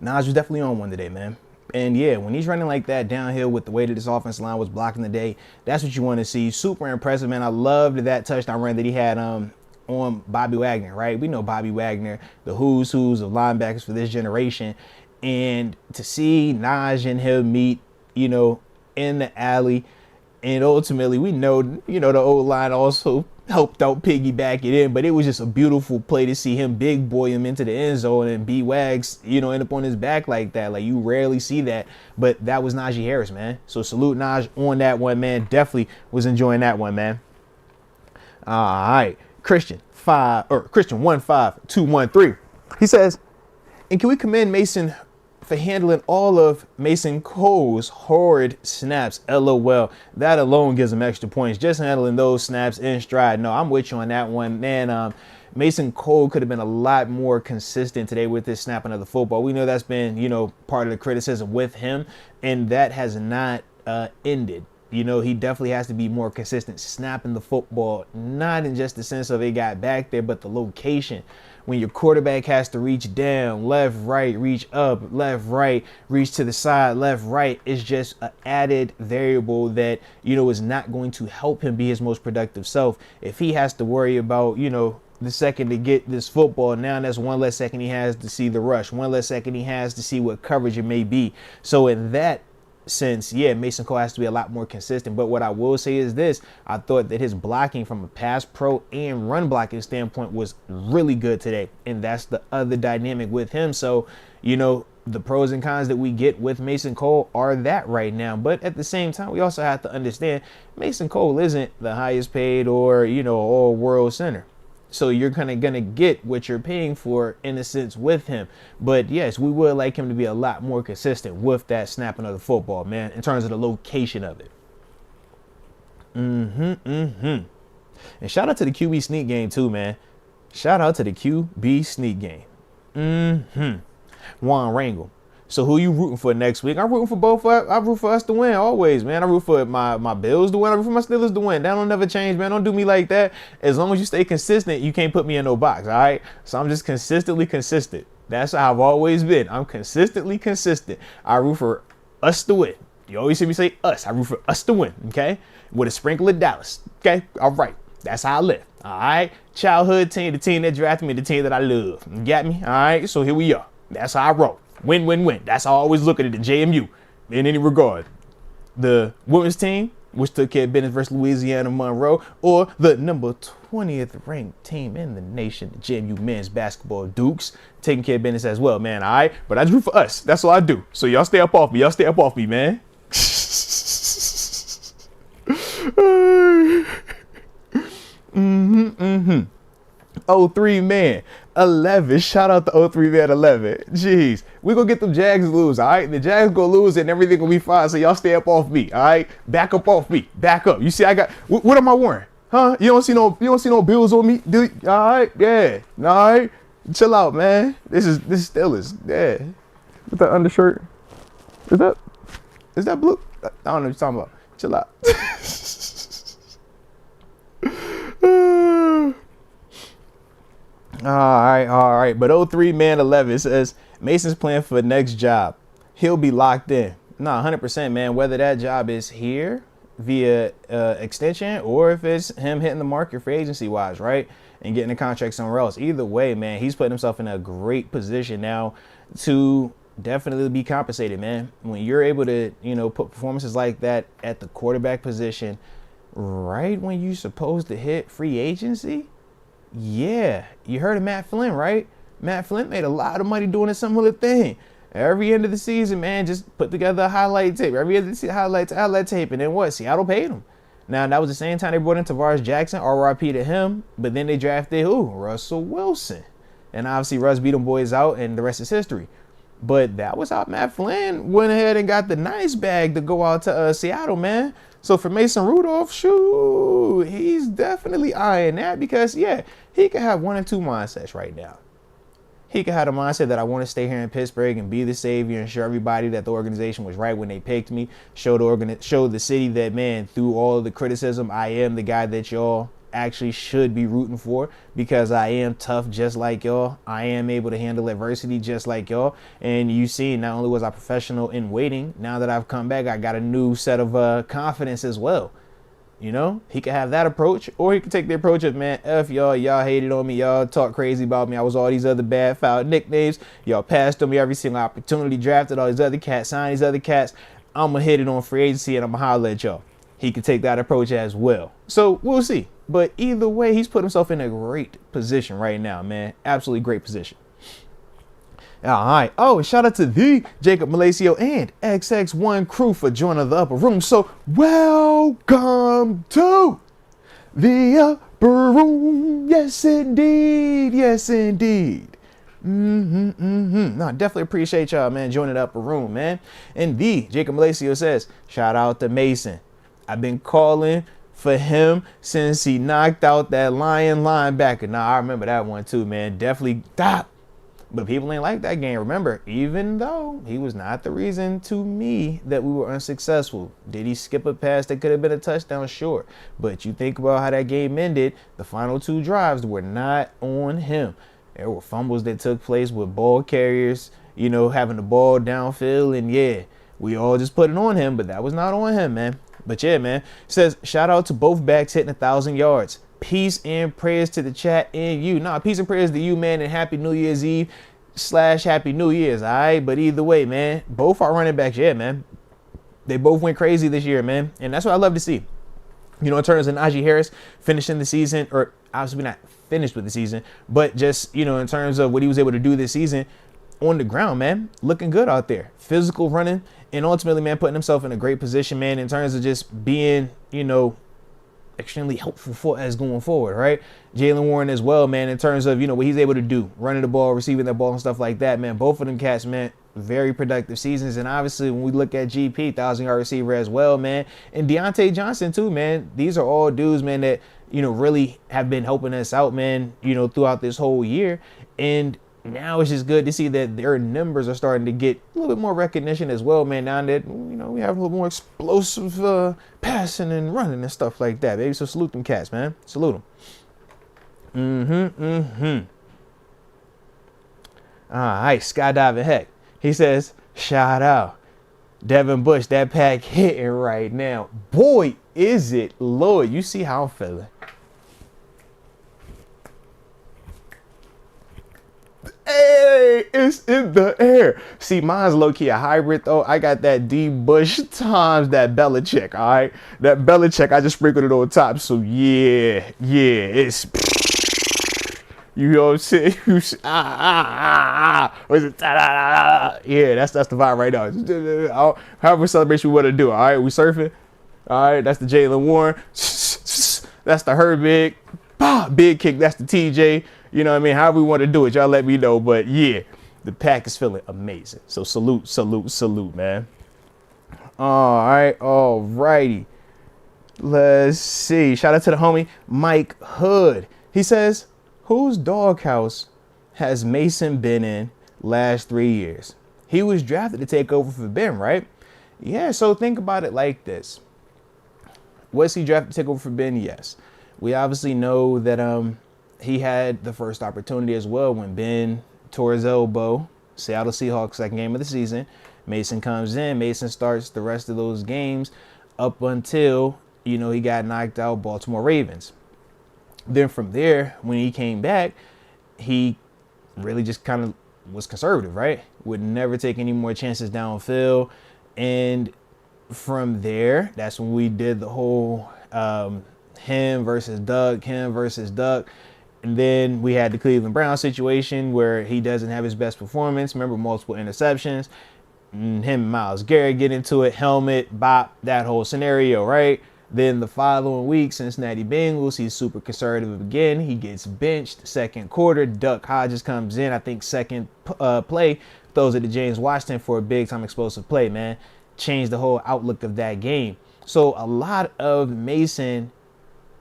Nas was definitely on one today, man. And yeah, when he's running like that downhill with the way that his offensive line was blocking today, that's what you want to see. Super impressive, man. I loved that touchdown run that he had on Bobby Wagner, right? We know Bobby Wagner, the who's of linebackers for this generation. And to see Naj and him meet, in the alley, and ultimately we know, the O-line also helped out piggyback it in, but it was just a beautiful play to see him big boy him into the end zone and B Wags, end up on his back like that. Like, you rarely see that, but that was Najee Harris, man. So salute Naj on that one, man. Definitely was enjoying that one, man. All right, Christian 15213. He says, and can we commend Mason for handling all of Mason Cole's horrid snaps? LOL. That alone gives him extra points. Just handling those snaps in stride. No, I'm with you on that one, man. Mason Cole could have been a lot more consistent today with his snapping of the football. We know that's been, part of the criticism with him, and that has not ended. You know, he definitely has to be more consistent snapping the football, not in just the sense of it got back there, but the location. When your quarterback has to reach down, left, right, reach up, left, right, reach to the side, left, right, it's just an added variable that, you know, is not going to help him be his most productive self. If he has to worry about, you know, the second to get this football, now that's one less second he has to see the rush, one less second he has to see what coverage it may be. So in that sense, yeah, Mason Cole has to be a lot more consistent. But what I will say is this: I thought that his blocking from a pass pro and run blocking standpoint was really good today. And that's the other dynamic with him. So, you know, the pros and cons that we get with Mason Cole are that right now. But at the same time, we also have to understand Mason Cole isn't the highest paid or, you know, all world center. So you're kind of going to get what you're paying for in a sense with him. But yes, we would like him to be a lot more consistent with that snapping of the football, man, in terms of the location of it. And shout out to the QB sneak game too, man. Shout out to the QB sneak game. Juan Rangel. So who you rooting for next week? I'm rooting for both. I root for us to win always, man. I root for my Bills to win. I root for my Steelers to win. That don't never change, man. Don't do me like that. As long as you stay consistent, you can't put me in no box, all right? So I'm just consistently consistent. That's how I've always been. I'm consistently consistent. I root for us to win. You always hear me say us. I root for us to win, okay? With a sprinkle of Dallas, okay? All right. That's how I live, all right? Childhood team, the team that drafted me, the team that I love. You got me? All right? So here we are. That's how I roll. Win, win, win. That's how I always look at it, the JMU, in any regard. The women's team, which took care of business versus Louisiana Monroe, or the number 20th ranked team in the nation, the JMU men's basketball Dukes, taking care of business as well, man, all right? But I just root for us. That's all I do. So y'all stay up off me. Y'all stay up off me, man. 03 man 11. Shout out to 03 man 11. Jeez, we gonna get them Jags to lose, all right? The Jags gonna lose and everything gonna be fine. So y'all stay up off me, all right? Back up off me. Back up. You see, I got. What am I wearing? Huh? You don't see no bills on me, dude? All right, yeah. All right, chill out, man. This Steelers. Yeah. With that undershirt. Is that blue? I don't know what you're talking about. Chill out. All right. But 03 man 11 says Mason's playing for the next job. He'll be locked in. Nah, 100%, man. Whether that job is here via extension or if it's him hitting the market for agency wise, right, and getting a contract somewhere else. Either way, man, he's putting himself in a great position now to definitely be compensated, man. When you're able to, you know, put performances like that at the quarterback position right when you're supposed to hit free agency. Yeah, you heard of Matt Flynn, right? Matt Flynn made a lot of money doing a similar thing. Every end of the season, man, just put together a highlight tape. Every end of the season, highlight tape. And then what? Seattle paid him. Now, that was the same time they brought in Tavares Jackson, RIP to him. But then they drafted who? Russell Wilson. And obviously, Russ beat them boys out, and the rest is history. But that was how Matt Flynn went ahead and got the nice bag to go out to Seattle, man. So for Mason Rudolph, shoot, he's definitely eyeing that because, yeah, he could have one or two mindsets right now. He could have the mindset that I want to stay here in Pittsburgh and be the savior and show everybody that the organization was right when they picked me. Show the city that, man, through all of the criticism, I am the guy that y'all actually should be rooting for because I am tough just like y'all. I am able to handle adversity just like y'all. And you see, not only was I professional in waiting, now that I've come back, I got a new set of confidence as well. You know, he could have that approach, or he could take the approach of, man, F y'all hated on me, y'all talk crazy about me, I was all these other bad foul nicknames, y'all passed on me every single opportunity, drafted all these other cats, signed these other cats, I'm gonna hit it on free agency and I'm gonna holler at y'all. He could take that approach as well. So we'll see. But either way, he's put himself in a great position right now, man. Absolutely great position. All right. Oh, shout out to the Jacob Malacio and XX1 crew for joining the upper room. So welcome to the upper room. Yes, indeed. Yes, indeed. No, definitely appreciate y'all, man, joining the upper room, man. And the Jacob Malacio says, shout out to Mason. I've been calling for him since he knocked out that Lion linebacker. Nah, I remember that one too, man. Definitely But people ain't like that game. Remember, even though he was not the reason to me that we were unsuccessful, did he skip a pass that could have been a touchdown? Sure. But you think about how that game ended, the final 2 drives were not on him. There were fumbles that took place with ball carriers, having the ball downfield. And yeah, we all just put it on him, but that was not on him, man. But yeah, man. It says, shout out to both backs hitting 1,000 yards. Peace and prayers to the chat and you. Peace and prayers to you, man, and happy New Year's Eve / happy New Year's, all right? But either way, man, both our running backs, yeah, man, they both went crazy this year, man. And that's what I love to see. In terms of Najee Harris finishing the season, or obviously not finished with the season, but just, in terms of what he was able to do this season on the ground, man, looking good out there. Physical running, and ultimately, man, putting himself in a great position, man, in terms of just being, extremely helpful for us going forward, right? Jaylen Warren as well, man, in terms of, what he's able to do, running the ball, receiving the ball and stuff like that, man. Both of them cats, man, very productive seasons. And obviously, when we look at GP, 1,000-yard receiver as well, man, and Deontay Johnson too, man, these are all dudes, man, that, really have been helping us out, man, throughout this whole year. And now it's just good to see that their numbers are starting to get a little bit more recognition as well, man. Now that, we have a little more explosive passing and running and stuff like that, baby. So salute them cats, man. Salute them. All right, skydiving heck. He says, shout out. Devin Bush, that pack hitting right now. Boy, is it, Lord. You see how I'm feeling. Hey, it's in the air. See, mine's low-key a hybrid, though. I got that D. Bush times that Belichick, all right? That Belichick, I just sprinkled it on top. So, yeah, it's... You know what I'm saying? Was it? Yeah, that's the vibe right now. However celebration we want to do, all right? We surfing? All right, that's the Jaylen Warren. That's the Herbig. Big kick, that's the TJ. You know what I mean? However we want to do it, y'all let me know. But yeah, the pack is feeling amazing. So salute, man. All right, all righty. Let's see. Shout out to the homie Mike Hood. He says, whose doghouse has Mason been in last 3 years? He was drafted to take over for Ben, right? Yeah, so think about it like this. Was he drafted to take over for Ben? Yes. We obviously know that he had the first opportunity as well when Ben tore his elbow. Seattle Seahawks, second game of the season. Mason comes in. Mason starts the rest of those games up until, he got knocked out Baltimore Ravens. Then from there, when he came back, he really just kind of was conservative, right? Would never take any more chances downfield. And from there, that's when we did the whole him versus Duck. And then we had the Cleveland Browns situation where he doesn't have his best performance. Remember, multiple interceptions. Him and Myles Garrett get into it, helmet, bop, that whole scenario, right? Then the following week, Cincinnati Bengals, he's super conservative again. He gets benched second quarter. Duck Hodges comes in, I think second play, throws it to James Washington for a big-time explosive play, man. Changed the whole outlook of that game. So a lot of Mason,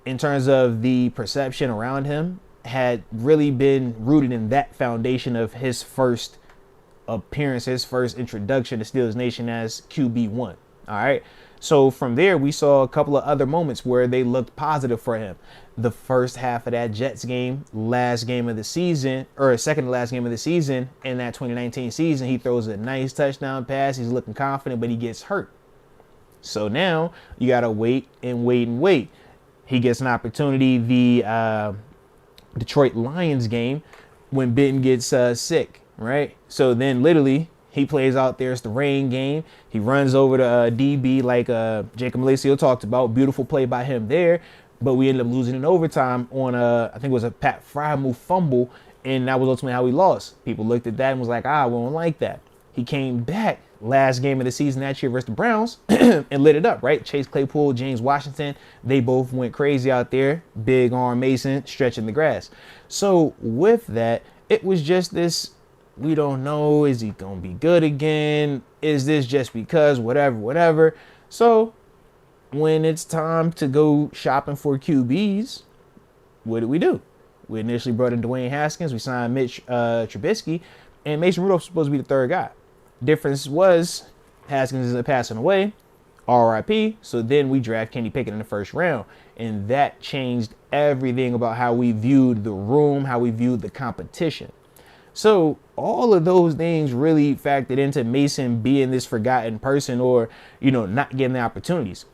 in terms of the perception around him, had really been rooted in that foundation of his first appearance, his first introduction to Steelers Nation as QB1. All right. So from there, we saw a couple of other moments where they looked positive for him. The first half of that Jets game, last game of the season, or second to last game of the season in that 2019 season, he throws a nice touchdown pass. He's looking confident, but he gets hurt. So now you got to wait. He gets an opportunity, the Detroit Lions game, when Ben gets sick, right? So then literally he plays out there. It's the rain game. He runs over to DB like Jacob Malacio talked about. Beautiful play by him there. But we ended up losing in overtime on I think it was a Pat Frymouth fumble, and that was ultimately how we lost. People looked at that and was like, we don't like that. He came back last game of the season that year versus the Browns and lit it up, right? Chase Claypool, James Washington, they both went crazy out there. Big arm Mason stretching the grass. So with that, it was just this, we don't know, is he going to be good again? Is this just because, whatever. So when it's time to go shopping for QBs, what do? We initially brought in Dwayne Haskins. We signed Mitch Trubisky, and Mason Rudolph was supposed to be the third guy. Difference was Haskins isn't passing away, RIP. So then we draft Kenny Pickett in the first round, and that changed everything about how we viewed the room, how we viewed the competition. So all of those things really factored into Mason being this forgotten person, or, not getting the opportunities.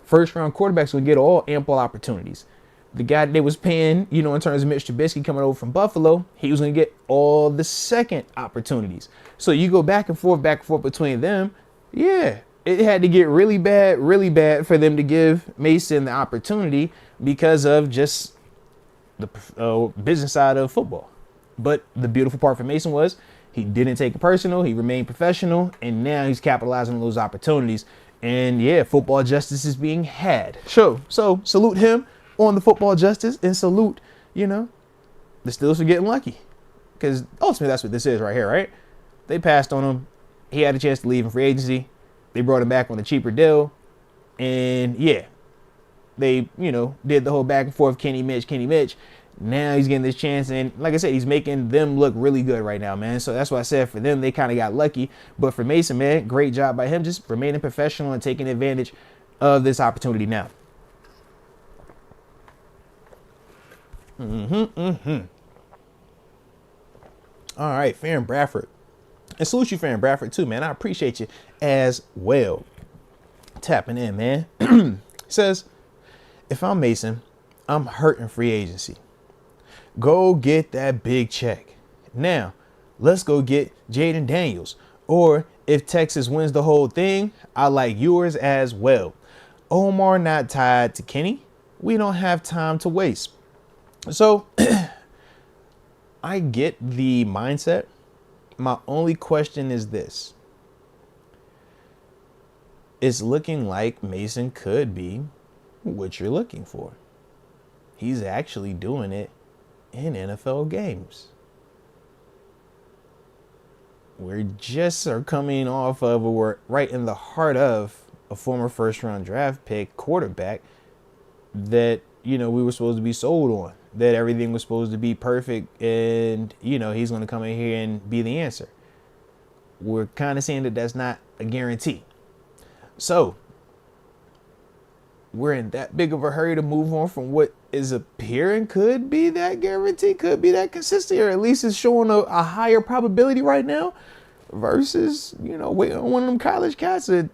First round quarterbacks will get all ample opportunities. The guy they was paying, in terms of Mitch Trubisky coming over from Buffalo, he was going to get all the second opportunities. So you go back and forth between them. Yeah, it had to get really bad for them to give Mason the opportunity because of just the business side of football. But the beautiful part for Mason was he didn't take it personal. He remained professional, and now he's capitalizing on those opportunities. And yeah, football justice is being had. Sure. So salute him on the football justice, and salute, the Steelers for getting lucky. Because ultimately that's what this is right here, right? They passed on him. He had a chance to leave in free agency. They brought him back on a cheaper deal. And yeah, they, did the whole back and forth, Kenny Mitch. Now he's getting this chance, and like I said, he's making them look really good right now, man. So that's why I said for them, they kind of got lucky. But for Mason, man, great job by him, just remaining professional and taking advantage of this opportunity now. All right, Farron Bradford. And salute you, Farron Bradford, too, man. I appreciate you as well. Tapping in, man. Says, if I'm Mason, I'm hurting free agency. Go get that big check. Now, let's go get Jaden Daniels. Or if Texas wins the whole thing, I like yours as well. Omar not tied to Kenny. We don't have time to waste. So, I get the mindset. My only question is this. It's looking like Mason could be what you're looking for. He's actually doing it in NFL games. We're just coming off of, or we're right in the heart of a former first round draft pick quarterback that, we were supposed to be sold on, that everything was supposed to be perfect, and, he's going to come in here and be the answer. We're kind of seeing that that's not a guarantee. So we're in that big of a hurry to move on from what is appearing could be that guarantee, could be that consistent, or at least it's showing a higher probability right now versus, waiting on one of them college cats and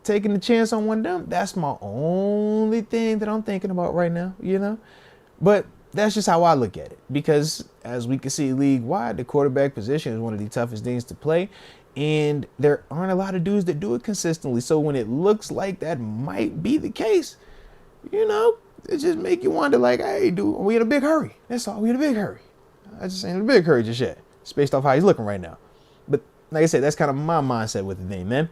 taking the chance on one of them. That's my only thing that I'm thinking about right now, But that's just how I look at it, because as we can see league-wide, the quarterback position is one of the toughest things to play. And there aren't a lot of dudes that do it consistently. So when it looks like that might be the case, it just make you wonder, like, hey, dude, are we in a big hurry? That's all. We in a big hurry. I just ain't in a big hurry just yet. It's based off how he's looking right now. But like I said, that's kind of my mindset with the thing, man.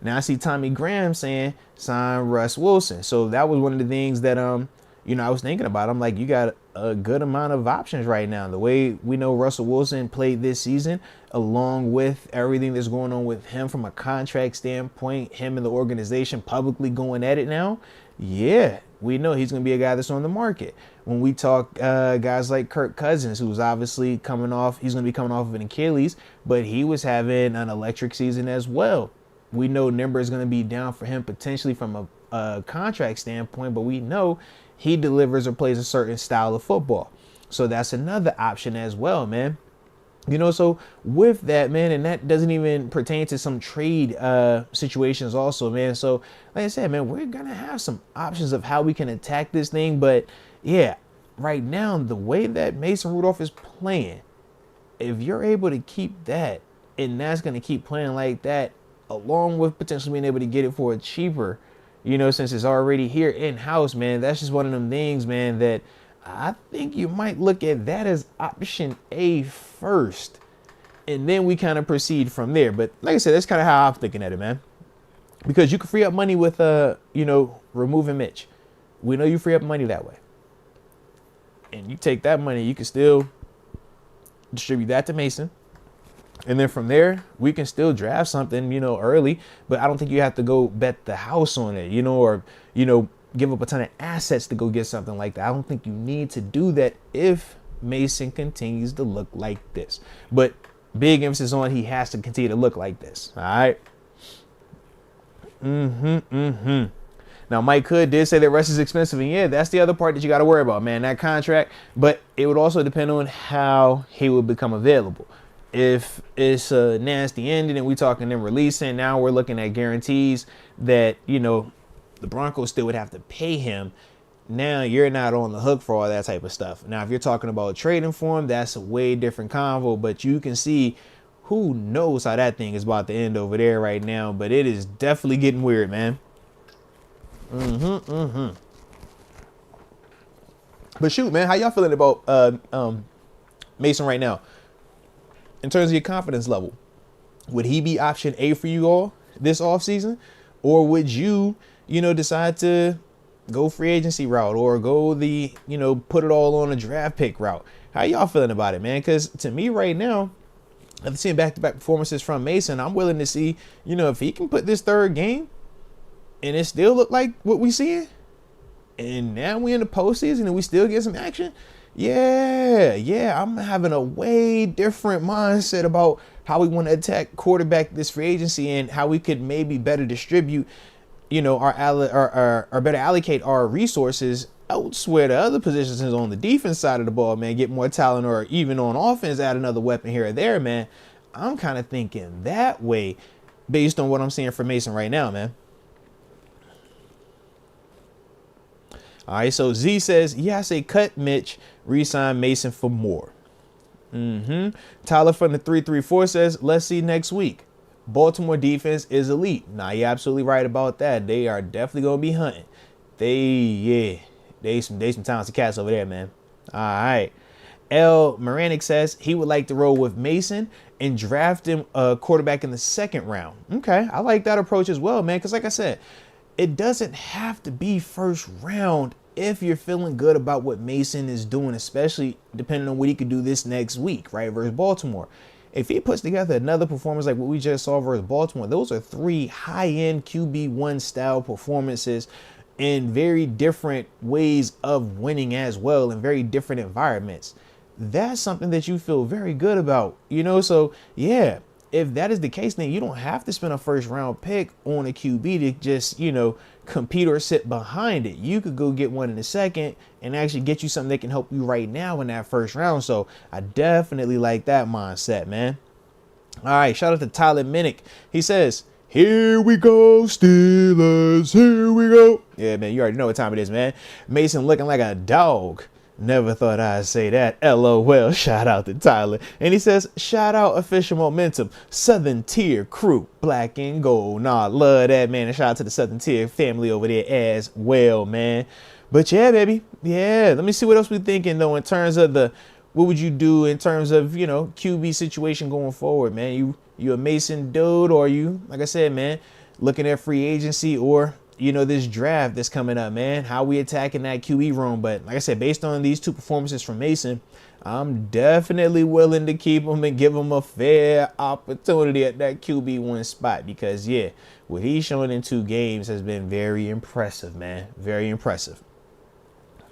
Now I see Tommy Graham saying sign Russ Wilson. So that was one of the things that I was thinking about. I'm like, you got a good amount of options right now. The way we know Russell Wilson played this season, along with everything that's going on with him from a contract standpoint, him and the organization publicly going at it now. Yeah, we know he's going to be a guy that's on the market. When we talk guys like Kirk Cousins, who's obviously he's going to be coming off of an Achilles, but he was having an electric season as well. We know number is going to be down for him potentially from a contract standpoint, but we know he delivers or plays a certain style of football. So that's another option as well, man. So with that, man, and that doesn't even pertain to some trade situations also, man. So like I said, man, we're going to have some options of how we can attack this thing. But yeah, right now, the way that Mason Rudolph is playing, if you're able to keep that, and that's going to keep playing like that, along with potentially being able to get it for a cheaper, since it's already here in-house, man, that's just one of them things, man, that I think you might look at that as option A first, and then we kind of proceed from there. But like I said, that's kind of how I'm thinking at it, man, because you can free up money with, removing Mitch. We know you free up money that way, and you take that money, you can still distribute that to Mason. And then from there, we can still draft something, early, but I don't think you have to go bet the house on it, or, give up a ton of assets to go get something like that. I don't think you need to do that if Mason continues to look like this. But big emphasis on he has to continue to look like this. All right. Now, Mike Hood did say that Russ is expensive, and yeah, that's the other part that you got to worry about, man, that contract. But it would also depend on how he would become available. If it's a nasty ending and we talking them releasing, now we're looking at guarantees that, you know, the Broncos still would have to pay him. Now you're not on the hook for all that type of stuff. Now, if you're talking about trading for him, that's a way different convo, but you can see who knows how that thing is about to end over there right now, but it is definitely getting weird, man. But shoot, man, how y'all feeling about Mason right now in terms of your confidence level? Would he be option A for you all this offseason, or would you, you know, decide to go free agency route or go the, you know, put it all on a draft pick route? How y'all feeling about it, man? Because to me right now, after seeing back-to-back performances from Mason, I'm willing to see, you know, if he can put this third game and it still look like what we seeing, and now we in the postseason and we still get some action. Yeah, I'm having a way different mindset about how we want to attack quarterback this free agency and how we could maybe better distribute, you know, or better allocate our resources elsewhere to other positions on the defense side of the ball, man. Get more talent, or even on offense, add another weapon here or there, man. I'm kind of thinking that way based on what I'm seeing from Mason right now, man. All right, so Z says, yeah, I say cut Mitch, re-sign Mason for more. Tyler from the 334 says, let's see next week. Baltimore defense is elite. Nah, you're absolutely right about that. They are definitely going to be hunting. They some talented cats over there, man. All right. L. Moranic says he would like to roll with Mason and draft him a quarterback in the second round. Okay, I like that approach as well, man, because like I said, it doesn't have to be first round if you're feeling good about what Mason is doing, especially depending on what he could do this next week, right, versus Baltimore. If he puts together another performance like what we just saw versus Baltimore, those are three high-end QB1 style performances in very different ways of winning as well, in very different environments. That's something that you feel very good about, you know? So, yeah, if that is the case, then you don't have to spend a first round pick on a QB to just, you know, compete or sit behind it. You could go get one in the second and actually get you something that can help you right now in that first round. So I definitely like that mindset, man. All right, shout out to Tyler Minnick. He says, here we go, Steelers, here we go. Yeah, man, you already know what time it is, man. Mason looking like a dog. Never thought I'd say that. LOL. Shout out to Tyler. And he says, shout out Official Momentum, Southern Tier crew, black and gold. Nah, love that, man. And shout out to the Southern Tier family over there as well, man. But yeah, baby. Yeah, let me see what else we're thinking, though, in terms of what would you do in terms of, you know, QB situation going forward, man? You a Mason dude, or you, like I said, man, looking at free agency, or you know, this draft that's coming up, man, how we attacking that QB room. But like I said, based on these two performances from Mason, I'm definitely willing to keep him and give him a fair opportunity at that QB1 spot, because, yeah, what he's shown in 2 games has been very impressive, man. Very impressive.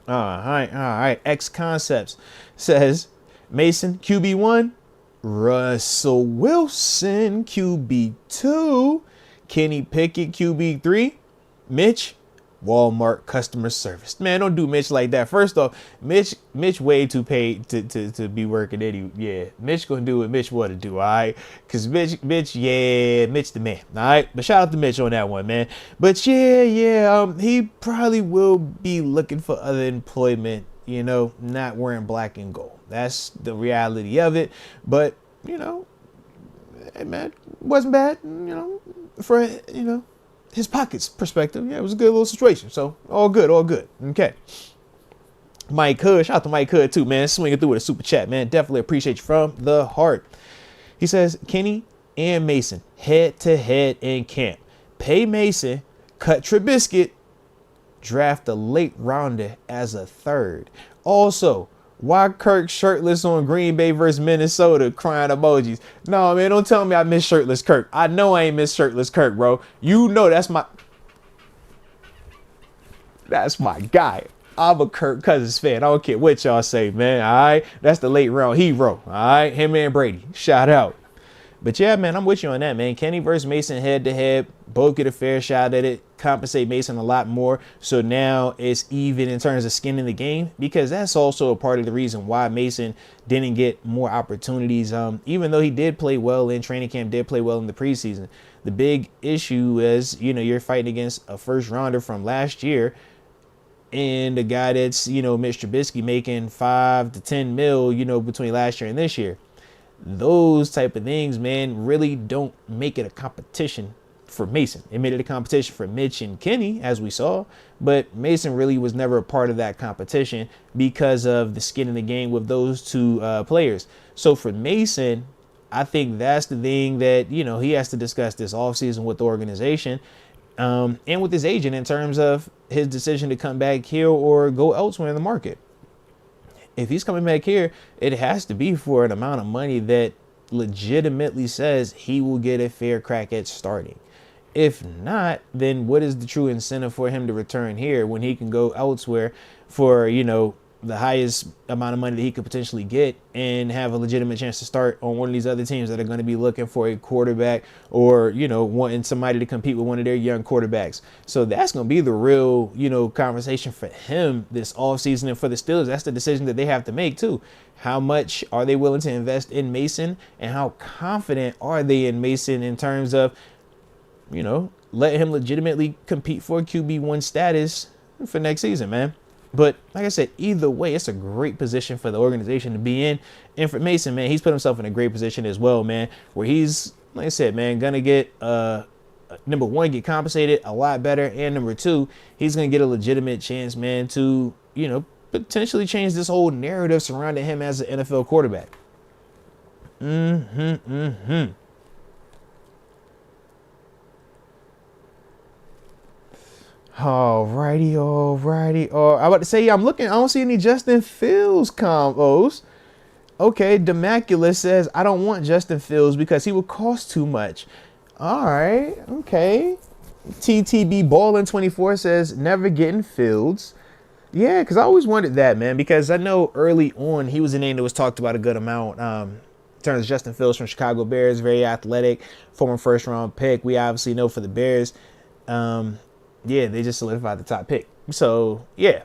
All right. X Concepts says Mason, QB1, Russell Wilson, QB2, Kenny Pickett, QB3, Mitch, Walmart customer service. Man, don't do Mitch like that. First off, Mitch way too paid to be working anyway. Yeah, Mitch gonna do what Mitch want to do, all right? Because Mitch, Mitch the man, all right? But shout out to Mitch on that one, man. But yeah, he probably will be looking for other employment, you know, not wearing black and gold. That's the reality of it. But, you know, hey, man, wasn't bad, you know, for, you know, his pockets perspective. Yeah, it was a good little situation. So all good. Okay. Mike Hood, shout out to Mike Hood too, man. Swinging through with a super chat, man. Definitely appreciate you from the heart. He says, Kenny and Mason head to head in camp. Pay Mason, cut Trubisky, draft a late rounder as a third. Also, why Kirk shirtless on Green Bay versus Minnesota? Crying emojis. No, man, don't tell me I miss shirtless Kirk. I know I ain't miss shirtless Kirk, bro. You know that's my... That's my guy. I'm a Kirk Cousins fan. I don't care what y'all say, man. All right. That's the late round hero. All right. Him and Brady. Shout out. But yeah, man, I'm with you on that, man. Kenny versus Mason head to head. Both get a fair shot at it. Compensate Mason a lot more. So now it's even in terms of skin in the game, because that's also a part of the reason why Mason didn't get more opportunities. Even though he did play well in training camp, did play well in the preseason. The big issue is, you're fighting against a first rounder from last year and a guy that's, Mitch Trubisky making 5 to 10 mil, between last year and this year. Those type of things, man, really don't make it a competition for Mason. It made it a competition for Mitch and Kenny, as we saw, but Mason really was never a part of that competition because of the skin in the game with those two players. So for Mason, I think that's the thing that, he has to discuss this offseason with the organization and with his agent in terms of his decision to come back here or go elsewhere in the market. If he's coming back here, it has to be for an amount of money that legitimately says he will get a fair crack at starting. If not, then what is the true incentive for him to return here when he can go elsewhere for, the highest amount of money that he could potentially get and have a legitimate chance to start on one of these other teams that are going to be looking for a quarterback or, wanting somebody to compete with one of their young quarterbacks. So that's going to be the real, conversation for him this offseason. And for the Steelers, that's the decision that they have to make too. How much are they willing to invest in Mason, and how confident are they in Mason in terms of, letting him legitimately compete for QB1 status for next season, man. But like I said, either way, it's a great position for the organization to be in. And for Mason, man, he's put himself in a great position as well, man, where he's, like I said, man, going to get, number one, get compensated a lot better. And number two, he's going to get a legitimate chance, man, to, potentially change this whole narrative surrounding him as an NFL quarterback. Alrighty. I'm about to say, I'm looking. I don't see any Justin Fields combos. Okay, Demaculus says, I don't want Justin Fields because he will cost too much. All right, okay. TTB Ballin 24 says, never getting Fields. Yeah, because I always wanted that, man, because I know early on he was a name that was talked about a good amount. In terms of Justin Fields from Chicago Bears, very athletic, former first-round pick. We obviously know for the Bears, yeah, they just solidified the top pick. So, yeah,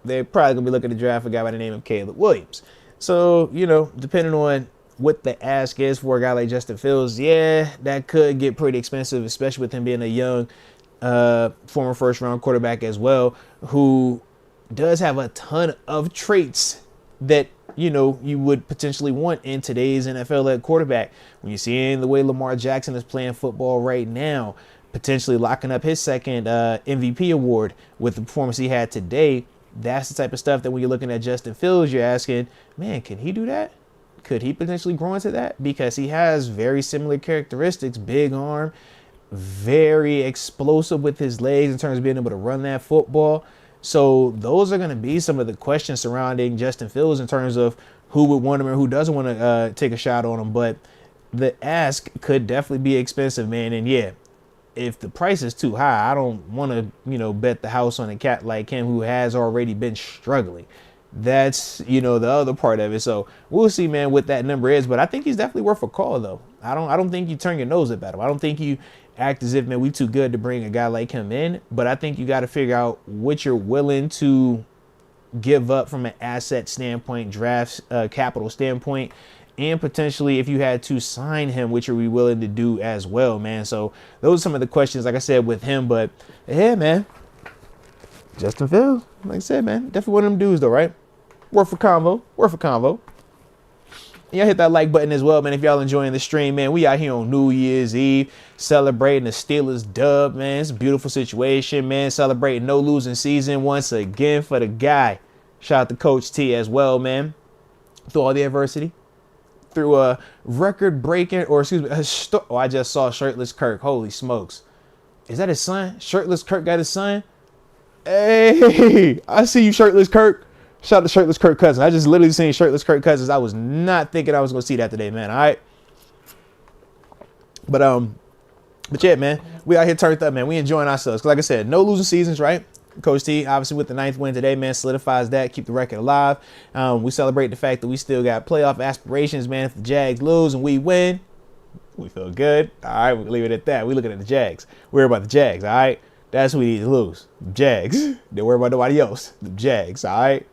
they're probably going to be looking to draft a guy by the name of Caleb Williams. So, depending on what the ask is for a guy like Justin Fields, yeah, that could get pretty expensive, especially with him being a young former first-round quarterback as well, who does have a ton of traits that, you would potentially want in today's NFL at quarterback. When you're seeing the way Lamar Jackson is playing football right now, potentially locking up his second MVP award with the performance he had today, that's the type of stuff that when you're looking at Justin Fields, you're asking, man, can he do that? Could he potentially grow into that? Because he has very similar characteristics, big arm, very explosive with his legs in terms of being able to run that football. So those are going to be some of the questions surrounding Justin Fields in terms of who would want him and who doesn't want to take a shot on him. But the ask could definitely be expensive, man. And yeah, if the price is too high, I don't want to, bet the house on a cat like him who has already been struggling. That's, the other part of it. So we'll see, man, what that number is. But I think he's definitely worth a call, though. I don't think you turn your nose up at him. I don't think you act as if, man, we too good to bring a guy like him in. But I think you got to figure out what you're willing to give up from an asset standpoint, draft capital standpoint, and potentially if you had to sign him, which are we willing to do as well, man. So those are some of the questions, like I said, with him. But yeah, man, Justin Fields, like I said, man, definitely one of them dudes, though, right? Worth a convo. Y'all hit that like button as well, man, if y'all enjoying the stream, man. We out here on New Year's Eve celebrating the Steelers dub, man. It's a beautiful situation, man. Celebrating no losing season once again for the guy. Shout out to Coach T as well, man. Through all the adversity. Through a record-breaking, or excuse me, I just saw Shirtless Kirk. Holy smokes. Is that his son? Shirtless Kirk got his son? Hey, I see you, Shirtless Kirk. Shout out to Shirtless Kirk Cousins. I just literally seen Shirtless Kirk Cousins. I was not thinking I was going to see that today, man. All right. But yeah, man, we out here turned up, man. We enjoying ourselves. Cause like I said, no losing seasons, right? Coach T, obviously with the 9th win today, man, solidifies that, keep the record alive. We celebrate the fact that we still got playoff aspirations, man. If the Jags lose and we win, we feel good. All right, we'll leave it at that. We looking at the Jags. Worry about the Jags, all right? That's who we need to lose. The Jags. Don't worry about nobody else. The Jags, all right?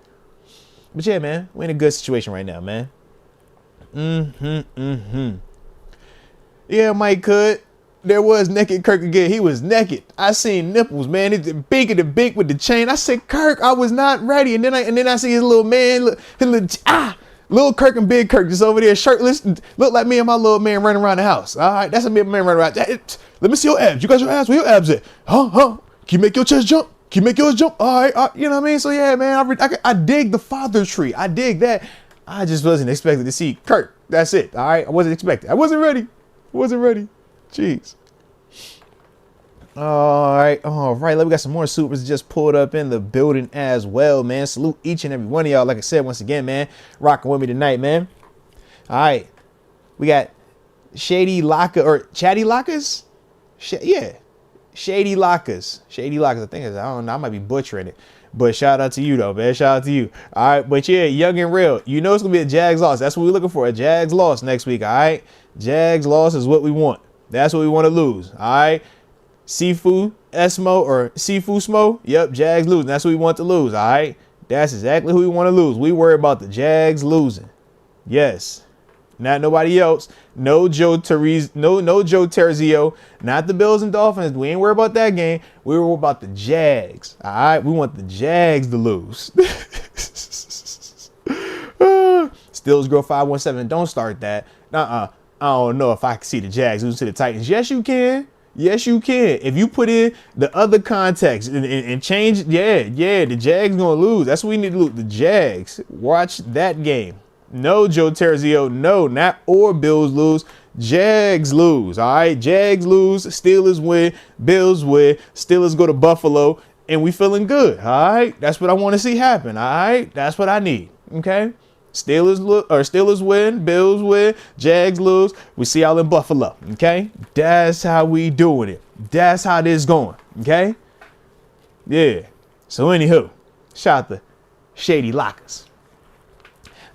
But yeah, man, we're in a good situation right now, man. Yeah, Mike could. There was naked Kirk again. He was naked. I seen nipples, man. It's big and big with the chain. I said, Kirk, I was not ready. And then I see his little man, little Kirk and big Kirk just over there shirtless. Look like me and my little man running around the house. All right, that's a me and man running around. Let me see your abs. You got your abs? Where your abs at? Huh? Can you make your chest jump? Can you make yours jump? All right, you know what I mean? So yeah, man, I dig the father tree. I dig that. I just wasn't expecting to see Kirk. That's it. All right, I wasn't expecting. I wasn't ready. Jeez. All right. We got some more supers just pulled up in the building as well, man. Salute each and every one of y'all. Like I said, once again, man, rocking with me tonight, man. All right. We got Shady Locker or Chatty Lockers. Shady Lockers. Shady Lockers. I think I don't know. I might be butchering it. But shout out to you, though, man. Shout out to you. All right. But yeah, young and real. You know it's going to be a Jags loss. That's what we're looking for. A Jags loss next week. All right. Jags loss is what we want. That's what we want to lose. All right. Sifu Smo or Sifu Smo. Yep. Jags losing. That's what we want to lose. All right. That's exactly who we want to lose. We worry about the Jags losing. Yes. Not nobody else. No Joe Terzio. Not the Bills and Dolphins. We ain't worried about that game. We worry about the Jags. All right. We want the Jags to lose. Stills Girl 517. Don't start that. I don't know if I can see the Jags lose to the Titans. Yes, you can. Yes, you can. If you put in the other context and change, the Jags gonna lose. That's what we need to lose. The Jags. Watch that game. No, Joe Terzio. No, not or Bills lose. Jags lose. All right. Jags lose. Steelers win. Bills win. Steelers go to Buffalo. And we feeling good. All right. That's what I want to see happen. All right. That's what I need. Okay. Steelers win. Bills win. Jags lose. We see y'all in Buffalo. Okay. That's how we doing it. That's how this going. Okay. Yeah. So anywho, shout out to Shady Lockers.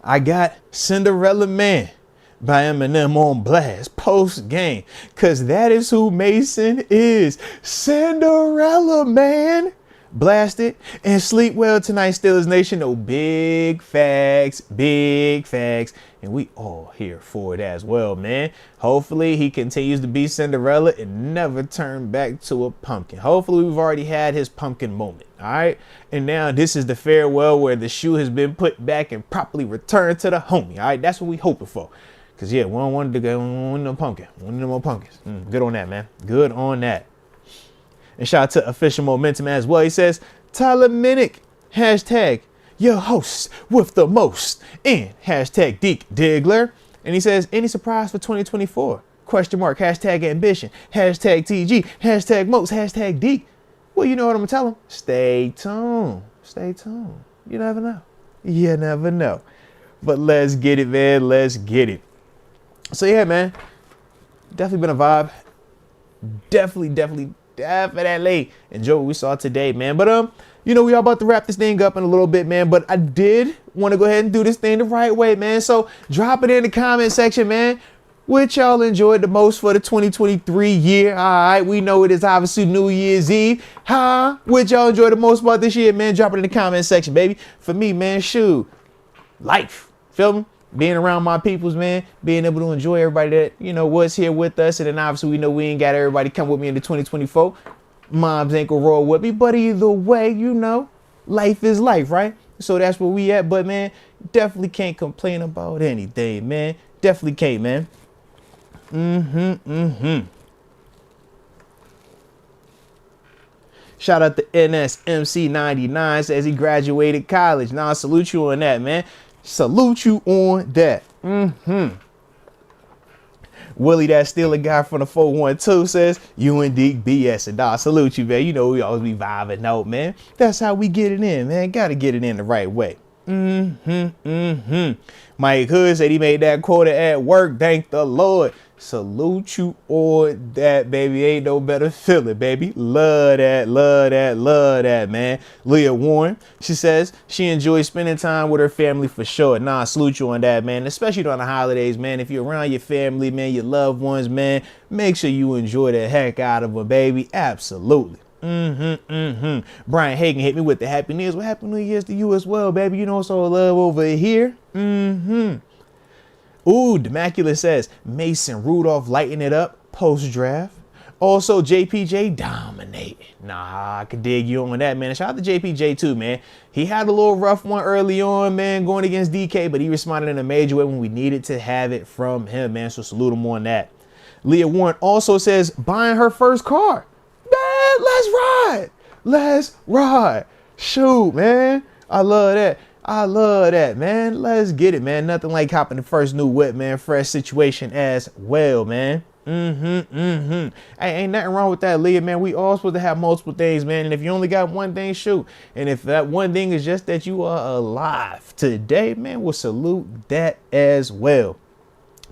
I got Cinderella Man by Eminem on blast post game, cause that is who Mason is. Cinderella Man. Blast it and sleep well tonight, Steelers Nation. Oh, big facts. And we all here for it as well, man. Hopefully he continues to be Cinderella and never turn back to a pumpkin. Hopefully we've already had his pumpkin moment. All right. And now this is the farewell where the shoe has been put back and properly returned to the homie. All right. That's what we hoping for. Cause yeah, we don't want to go on no pumpkin. We want no more pumpkins. Good on that, man. Good on that. And shout out to Official Momentum as well. He says, Tyler Minnick, hashtag your host with the most, and hashtag Deke Diggler. And he says, any surprise for 2024? Question mark, hashtag ambition, hashtag TG, hashtag Moats, hashtag Deke. Well, you know what I'm going to tell him. Stay tuned. You never know. But let's get it, man. Let's get it. So yeah, man, definitely been a vibe. Definitely enjoy what we saw today, man. But we all about to wrap this thing up in a little bit, man. But I did want to go ahead and do this thing the right way, man. So drop it in the comment section, man. Which y'all enjoyed the most for the 2023 year? All right, we know it is obviously New Year's Eve. Which y'all enjoyed the most about this year, man? Drop it in the comment section, baby. For me, man, shoot, life. Feel me? Being around my peoples, man, being able to enjoy everybody that, was here with us. And then obviously we know we ain't got everybody come with me into 2024. Moms ain't gonna roll with me. But either way, life is life, right? So that's where we at. But, man, definitely can't complain about anything, man. Definitely can't, man. Shout out to NSMC99. Says he graduated college. Now I salute you on that, man. Salute you on that. Willie, that Steeler guy from the 412, says, you and Deke BS. And I salute you, man. We always be vibing out, man. That's how we get it in, man. Got to get it in the right way. Mike Hood said he made that quota at work. Thank the Lord. Salute you on that, baby. Ain't no better feeling, baby. Love that, love that, love that, man. Leah Warren, she says she enjoys spending time with her family for sure. Nah, salute you on that, man. Especially during the holidays, man. If you're around your family, man, your loved ones, man, make sure you enjoy the heck out of them, baby. Absolutely. Brian Hagan hit me with the Happy New Year's. Well, Happy New Year's to you as well, baby. You know, so love over here. Ooh, Demacula says Mason Rudolph lighting it up post-draft. Also, JPJ dominate. Nah, I could dig you on that, man. Shout out to JPJ too, man. He had a little rough one early on, man, going against DK, but he responded in a major way when we needed to have it from him, man. So salute him on that. Leah Warren also says buying her first car. Man, let's ride. Let's ride. Shoot, man. I love that. I love that, man. Let's get it, man. Nothing like hopping the first new whip, man. Fresh situation as well, man. Hey, ain't nothing wrong with that, Leah, man. We all supposed to have multiple things, man. And if you only got one thing, shoot. And if that one thing is just that you are alive today, man, we'll salute that as well.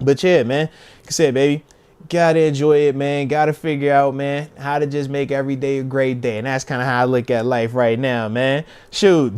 But yeah, man, like I said, baby, gotta enjoy it, man. Gotta figure out, man, how to just make every day a great day. And that's kind of how I look at life right now, man. Shoot,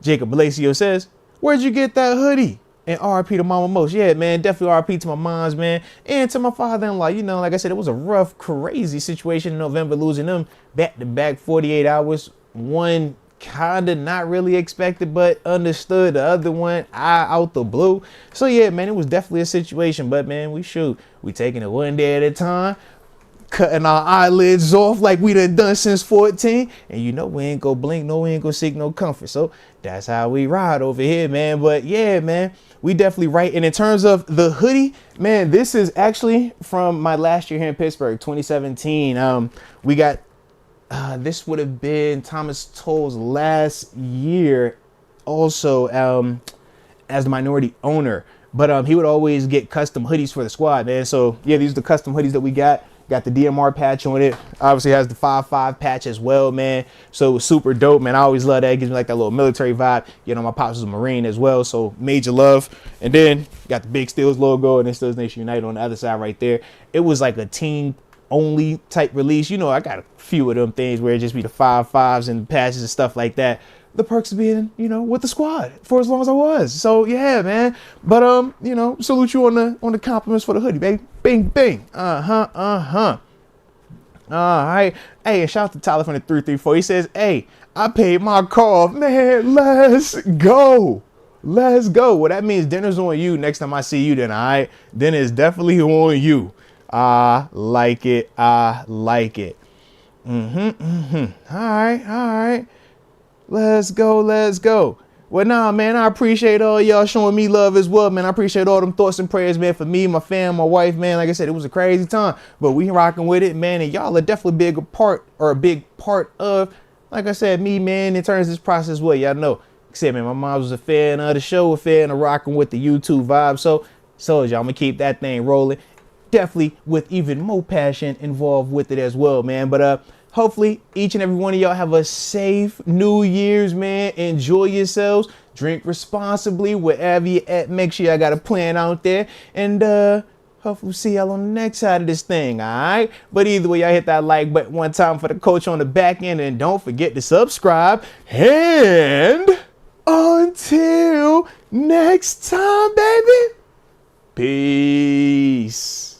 Jacob Balacio says, where'd you get that hoodie? And RP to Mama Moats. Yeah, man, definitely RP to my moms, man. And to my father-in-law. You know, like I said, it was a rough, crazy situation in November, losing them back-to-back 48 hours. One kind of not really expected, but understood. The other one, out the blue. So, yeah, man, it was definitely a situation. But, man, we taking it one day at a time. Cutting our eyelids off like we done since 14. And you know we ain't gonna blink, no, we ain't gonna seek no comfort. So that's how we ride over here, man. But yeah, man, we definitely right. And in terms of the hoodie, man, this is actually from my last year here in Pittsburgh, 2017. We got, this would have been Thomas Toll's last year also as the minority owner. But he would always get custom hoodies for the squad, man. So yeah, these are the custom hoodies that we got. Got the DMR patch on it. Obviously has the 5-5 patch as well, man. So it was super dope, man. I always love that. It gives me like that little military vibe. You know, my pops was a Marine as well, so major love. And then got the Big Steelers logo and then Steelers Nation United on the other side right there. It was like a team only type release. You know, I got a few of them things where it just be the 5-5s and patches and stuff like that. The perks of being, you know, with the squad for as long as I was. So yeah, man. But you know, salute you on the compliments for the hoodie, baby. Bing, bing. All right. Hey, and shout out to Tyler from the 334. He says, hey, I paid my car. Man, let's go. Let's go. Well, that means dinner's on you next time I see you then, all right? Dinner's definitely on you. I like it. I like it. All right. Let's go. Let's go. Well, nah, man, I appreciate all y'all showing me love as well, man. I appreciate all them thoughts and prayers, man, for me, my fam, my wife, man. Like I said, it was a crazy time, but we rocking with it, man. And y'all are definitely a big part of, like I said, me, man, in terms of this process. Well, y'all know, like I said, man, my mom was a fan of the show, a fan of rocking with the YouTube vibe. So y'all, I'm gonna keep that thing rolling. Definitely with even more passion involved with it as well, man. But hopefully each and every one of y'all have a safe New Year's, man. Enjoy yourselves. Drink responsibly wherever you're at. Make sure y'all got a plan out there. And hopefully we'll see y'all on the next side of this thing, all right? But either way, y'all hit that like button one time for the coach on the back end. And don't forget to subscribe. And until next time, baby. Peace.